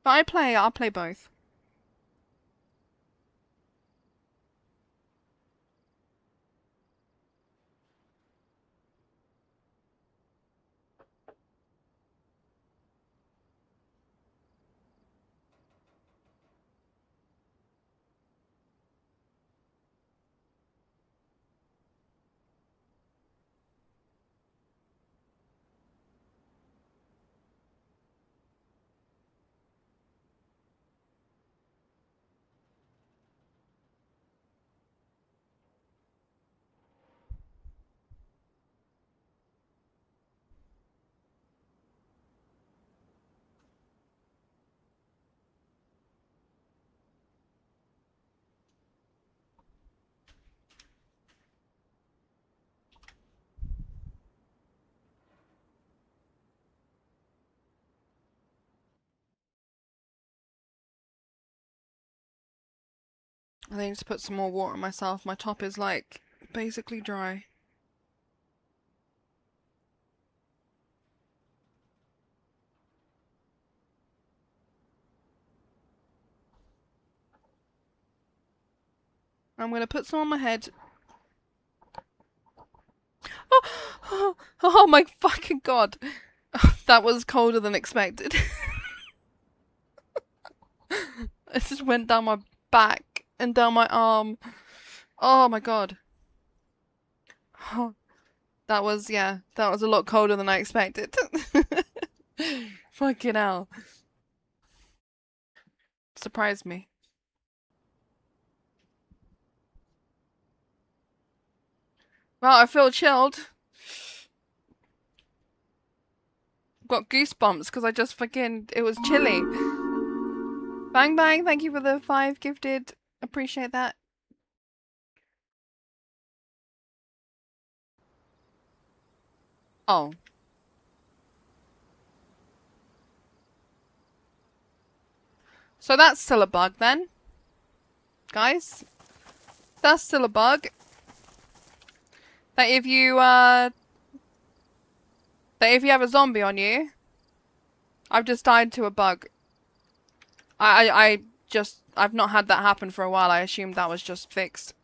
But I'll play both. I need to put some more water on myself. My top is like basically dry. I'm gonna put some on my head. Oh my fucking god. That was colder than expected. It just went down my back and down my arm. Oh my god. That was, yeah, that was a lot colder than I expected. Fucking hell. Surprised me. Well, I feel chilled. Got goosebumps because I just fucking, it was chilly. Bang Bang, thank you for the 5 gifted. Appreciate that. Oh. So that's still a bug then. Guys. That's still a bug. That if you have a zombie on you, I've just died to a bug. I've not had that happen for a while. I assumed that was just fixed.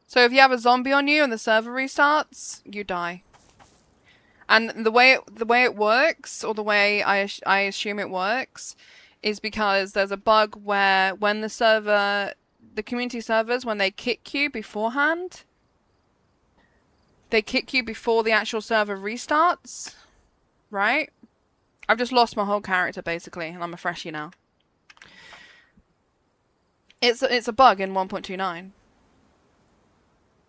So if you have a zombie on you and the server restarts, you die. And the way it works, or the way I assume it works, is because there's a bug where when the community servers, when they kick you beforehand, they kick you before the actual server restarts, right? I've just lost my whole character basically, and I'm a freshie now. It's a bug in 1.29.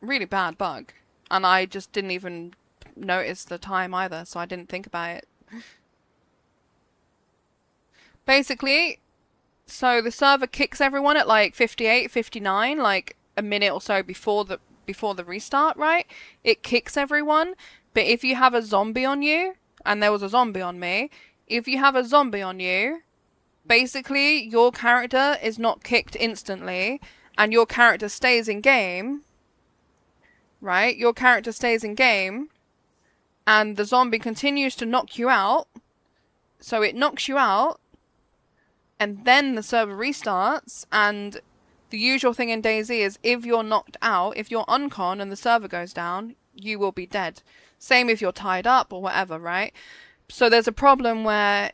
Really bad bug, and I just didn't even notice the time either, so I didn't think about it. Basically, so the server kicks everyone at like 58, 59, like a minute or so before the restart, right? It kicks everyone, but if you have a zombie on you, and there was a zombie on me, if you have a zombie on you, basically your character is not kicked instantly, and your character stays in game, right? Your character stays in game, and the zombie continues to knock you out, so it knocks you out, and then the server restarts, and the usual thing in DayZ is if you're knocked out, if you're uncon and the server goes down, you will be dead. Same if you're tied up or whatever, right? So there's a problem where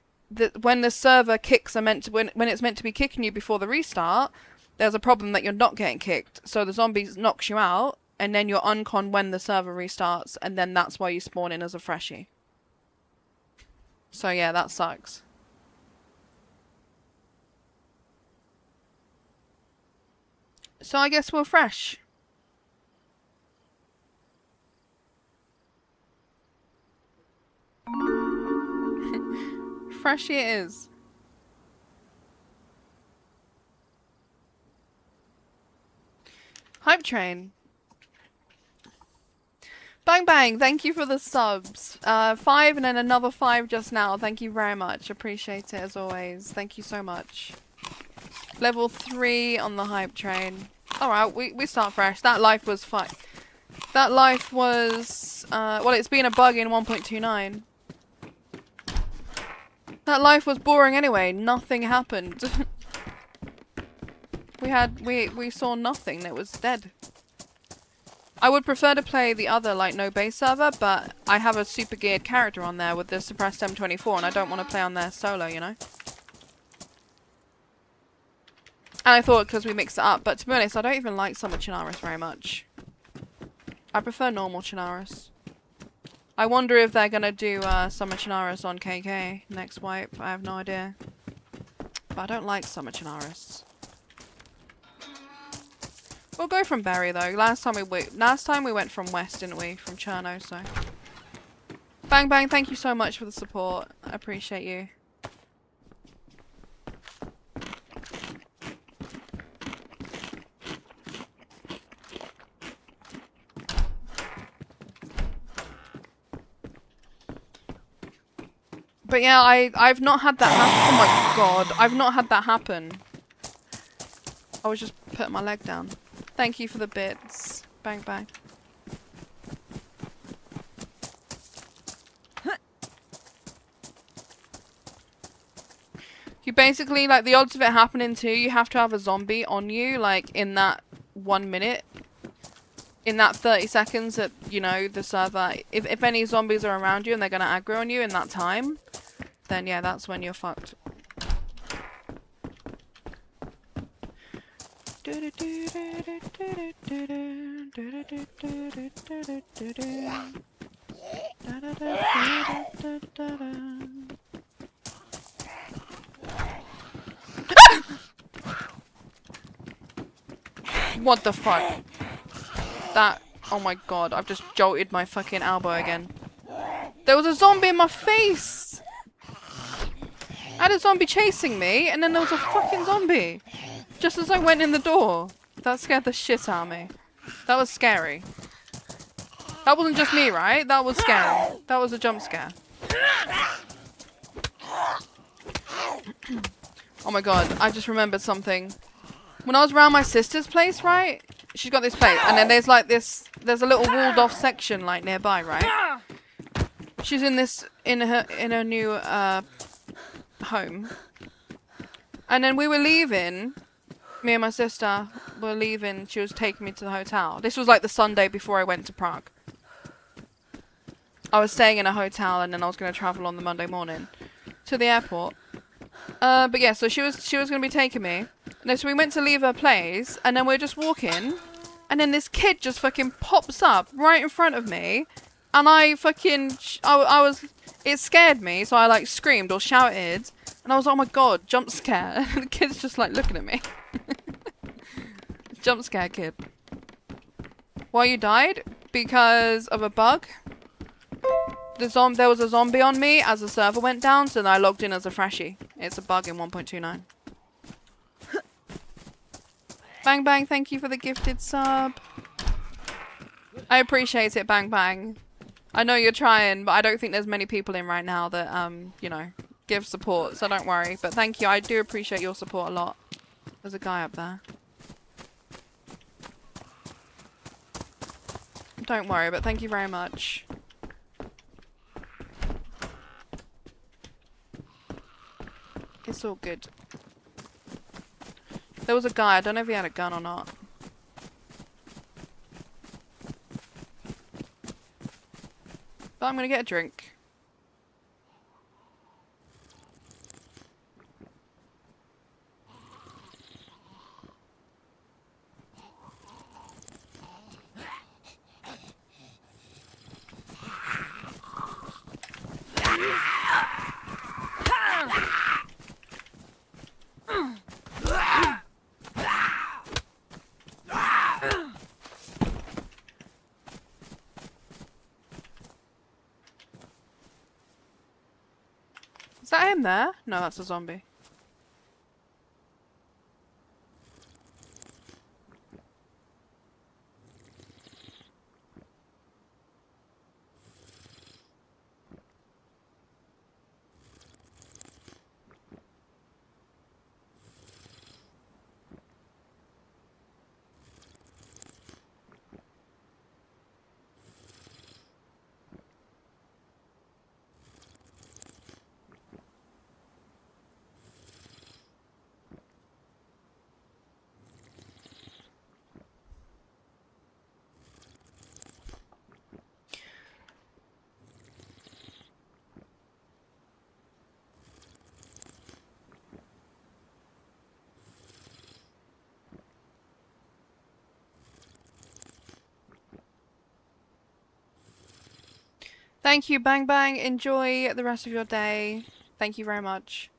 when the server kicks are meant to, when it's meant to be kicking you before the restart, there's a problem that you're not getting kicked. So the zombie knocks you out, and then you're uncon when the server restarts, and then that's why you spawn in as a freshie. So yeah, that sucks. So I guess we're fresh. Freshie it is. Hype train. Bang Bang, thank you for the subs. 5 and then another 5 just now. Thank you very much. Appreciate it as always. Thank you so much. Level 3 on the hype train. Alright, we start fresh. That life was fine. That life was... well, it's been a bug in 1.29. That life was boring anyway. Nothing happened. We saw nothing. It was dead. I would prefer to play the other, like, no base server, but I have a super geared character on there with the suppressed M24, and I don't want to play on there solo, you know? And I thought because we mixed it up, but to be honest, I don't even like Summer Chernarus very much. I prefer normal Chernarus. I wonder if they're gonna do Summer Chernarus on KK next wipe. I have no idea. But I don't like Summer Chernarus. We'll go from Berry though. Last time we went from West, didn't we? From Cherno, so. Bang Bang, thank you so much for the support. I appreciate you. But yeah, I've not had that happen. Oh my god, I've not had that happen. I was just putting my leg down. Thank you for the bits. Bang bang. You basically, like, the odds of it happening too, you have to have a zombie on you, like, in that 1 minute. in that 30 seconds that, you know, the server, if any zombies are around you and they're gonna aggro on you in that time, then yeah, that's when you're fucked. What the fuck? That, oh my god, I've just jolted my fucking elbow again. There was a zombie in my face! I had a zombie chasing me, and then there was a fucking zombie. Just as I went in the door. That scared the shit out of me. That was scary. That wasn't just me, right? That was scary. That was a jump scare. Oh my god, I just remembered something. When I was around my sister's place, right? She's got this place, and then there's like this, there's a little walled off section like nearby, right? She's in this, in her new, home. And then we were leaving, me and my sister were leaving, she was taking me to the hotel. This was like the Sunday before I went to Prague. I was staying in a hotel and then I was going to travel on the Monday morning to the airport. But yeah, so she was going to be taking me. No, so we went to leave her place and then we were just walking and then this kid just fucking pops up right in front of me and I fucking, I was, it scared me, so I like screamed or shouted and I was like, oh my god, jump scare. And the kid's just like looking at me. Jump scare kid. Why you died? Because of a bug. There was a zombie on me as the server went down, so then I logged in as a freshie. It's a bug in 1.29. Bang Bang, thank you for the gifted sub. I appreciate it, Bang Bang. I know you're trying, but I don't think there's many people in right now that, you know, give support, so don't worry. But thank you, I do appreciate your support a lot. There's a guy up there. Don't worry, but thank you very much. It's all good. There was a guy, I don't know if he had a gun or not. But I'm gonna get a drink. Is that him there? No, that's a zombie. Thank you, Bang Bang. Enjoy the rest of your day. Thank you very much.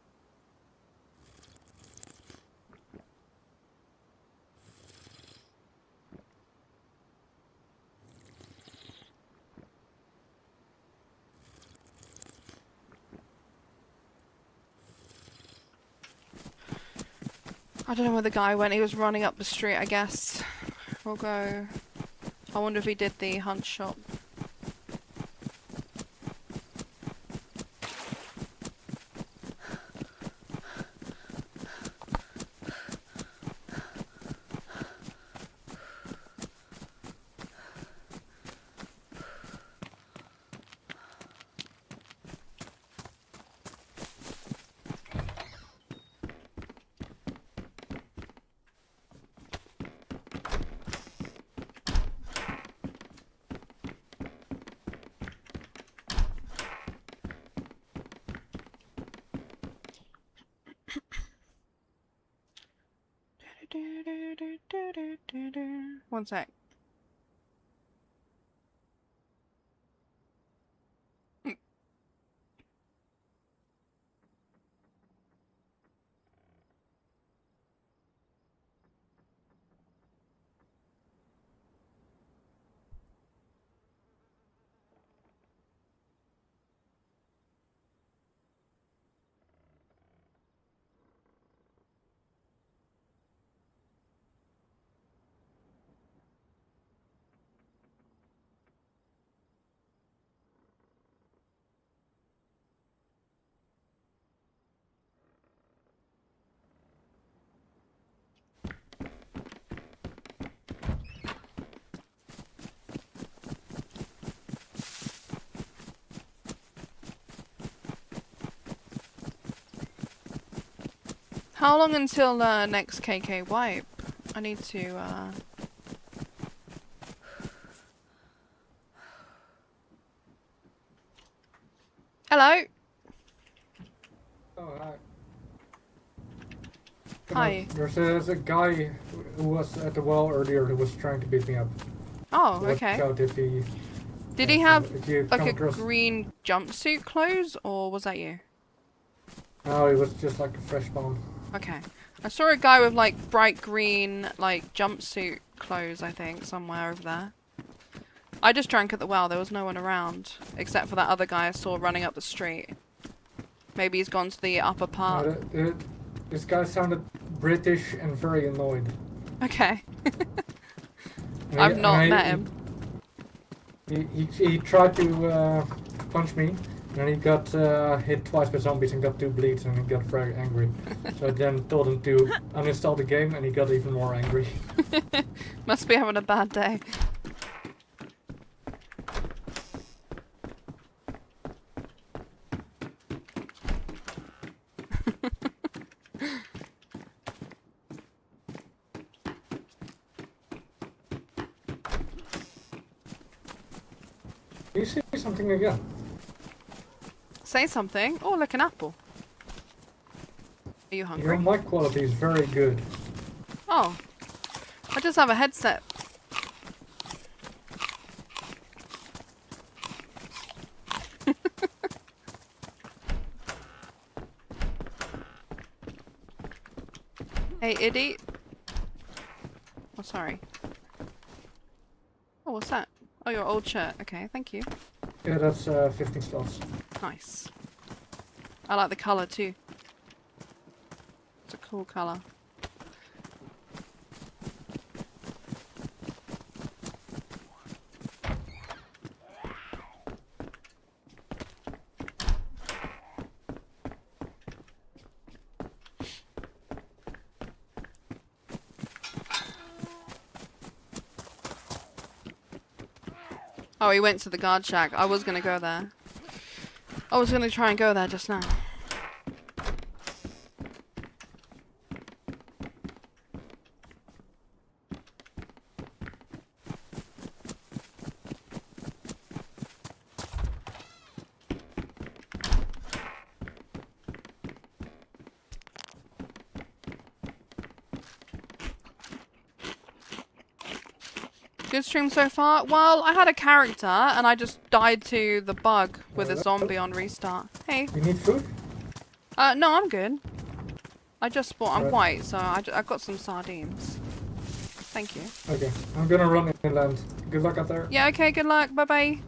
I don't know where the guy went. He was running up the street, I guess. We'll go. I wonder if he did the hunt shop. One sec. How long until next KK wipe? I need to Hello? Oh, hi. Hi. There's a guy who was at the well earlier who was trying to beat me up. Oh, Watch okay. out if he... Did yeah, he so have if you like come a across... green jumpsuit clothes, or was that you? No, he was just like a fresh spawn. Okay. I saw a guy with like bright green like jumpsuit clothes, I think, somewhere over there. I just drank at the well, there was no one around. Except for that other guy I saw running up the street. Maybe he's gone to the upper part. This guy sounded British and very annoyed. Okay. And I've not met him. He tried to punch me, and then he got hit twice by zombies and got 2 bleeds, and he got very angry. So I then told him to uninstall the game, and he got even more angry. Must be having a bad day. Do you see something again? Say something. Oh, look, an apple. Are you hungry? Your mic quality is very good. Oh. I just have a headset. Hey, idiot. Oh, sorry. Oh, what's that? Oh, your old shirt. Okay, thank you. Yeah, that's 15 slots. Nice. I like the colour too. It's a cool colour. Oh, he went to the guard shack. I was gonna go there. I was gonna try and go there just now. Good stream so far? Well, I had a character and I just died to the bug with a zombie on restart. Hey. You need food? No, I'm good. I just bought, I'm Right. white, so I got some sardines. Thank you. Okay, I'm gonna run inland. Good luck out there. Yeah, okay, good luck. Bye-bye.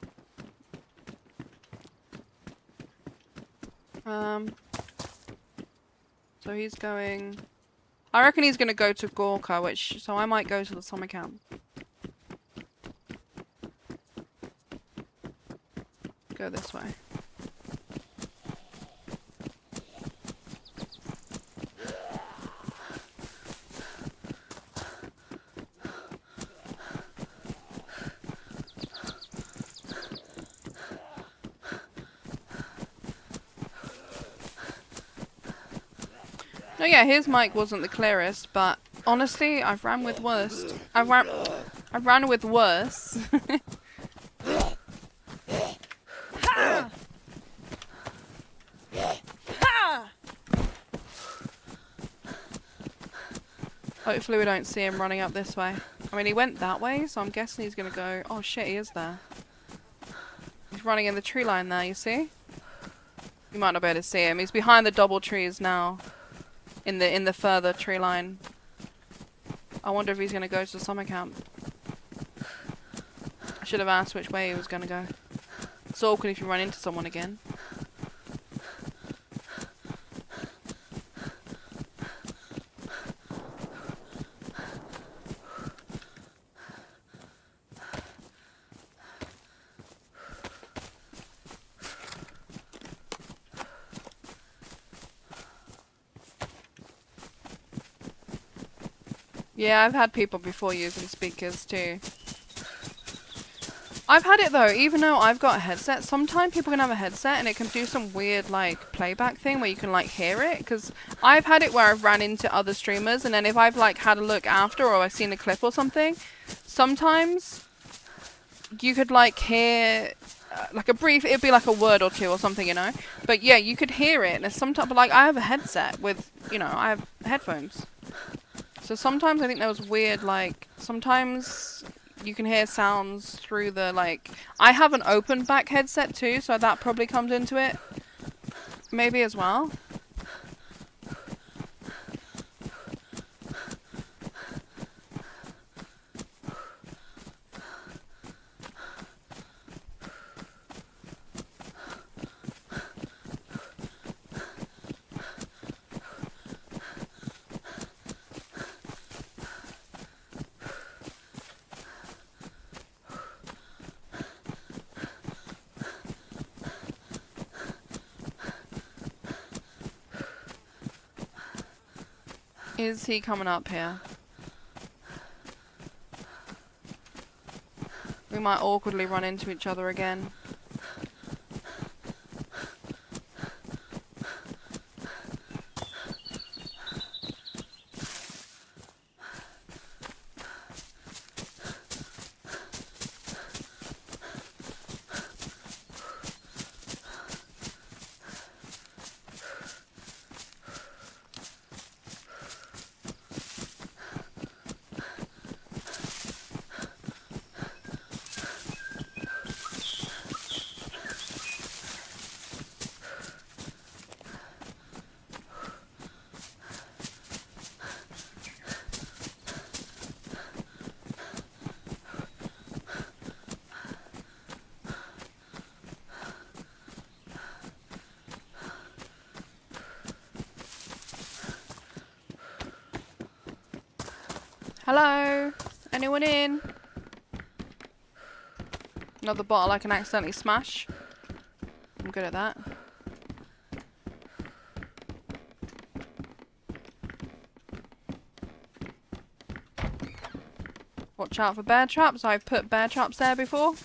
So he's going... I reckon he's gonna go to Gorka, so I might go to the summer camp. Go this way. Oh yeah, his mic wasn't the clearest, but honestly, I've ran with worse. I've ran with worse. Hopefully we don't see him running up this way. I mean, he went that way, so I'm guessing he's gonna go... Oh shit, he is there. He's running in the tree line there, you see? You might not be able to see him. He's behind the double trees now. In the further tree line. I wonder if he's gonna go to the summer camp. I should have asked which way he was gonna go. It's awkward if you run into someone again. Yeah, I've had people before using speakers too. I've had it though, even though I've got a headset, sometimes people can have a headset and it can do some weird like playback thing where you can like hear it, because I've had it where I've ran into other streamers and then if I've like had a look after or I've seen a clip or something, sometimes you could like hear like a brief, it'd be like a word or two or something, you know, but yeah, you could hear it. And there's sometimes, but like I have a headset with, you know, I have headphones. So sometimes I think there was weird, like, sometimes you can hear sounds through the, like, I have an open back headset too, so that probably comes into it. Maybe as well. Is he coming up here? We might awkwardly run into each other again. Hello? Anyone in? Another bottle I can accidentally smash. I'm good at that. Watch out for bear traps. I've put bear traps there before.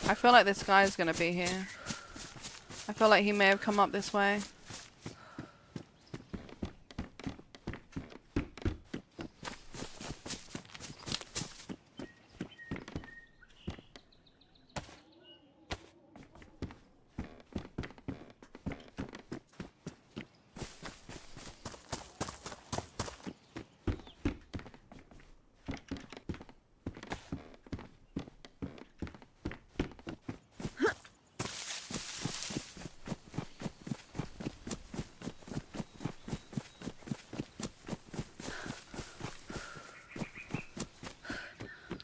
I feel like this guy's gonna be here. I feel like he may have come up this way.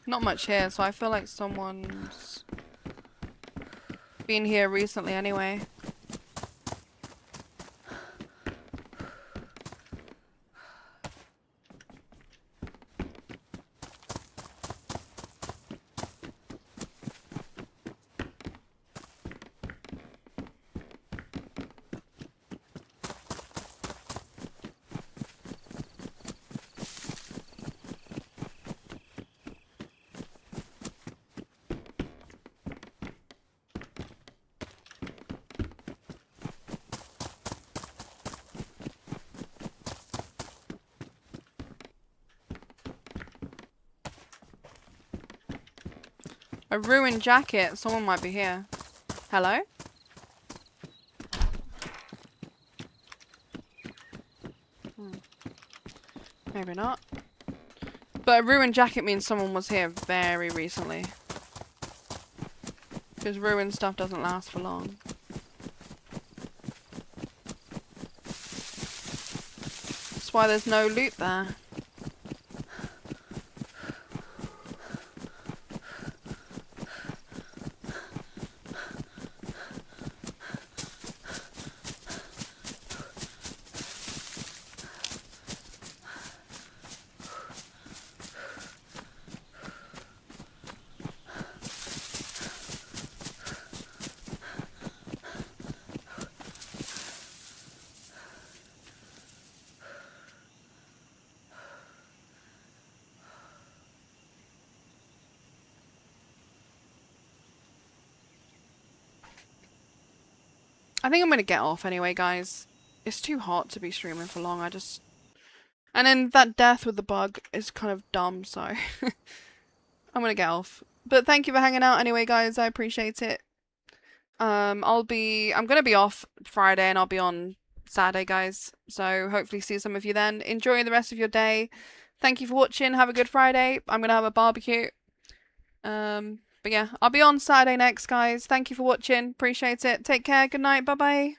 Not much here, so I feel like someone's been here recently anyway. A ruined jacket. Someone might be here. Hello? Maybe not. But a ruined jacket means someone was here very recently. Because ruined stuff doesn't last for long. That's why there's no loot there. I think I'm gonna get off anyway, guys. It's too hot to be streaming for long. And then that death with the bug is kind of dumb, so I'm gonna get off. But thank you for hanging out anyway, guys. I appreciate it. I'm gonna be off Friday and I'll be on Saturday, guys. So hopefully see some of you then. Enjoy the rest of your day. Thank you for watching. Have a good Friday. I'm gonna have a barbecue. But yeah, I'll be on Saturday next, guys. Thank you for watching. Appreciate it. Take care. Good night. Bye-bye.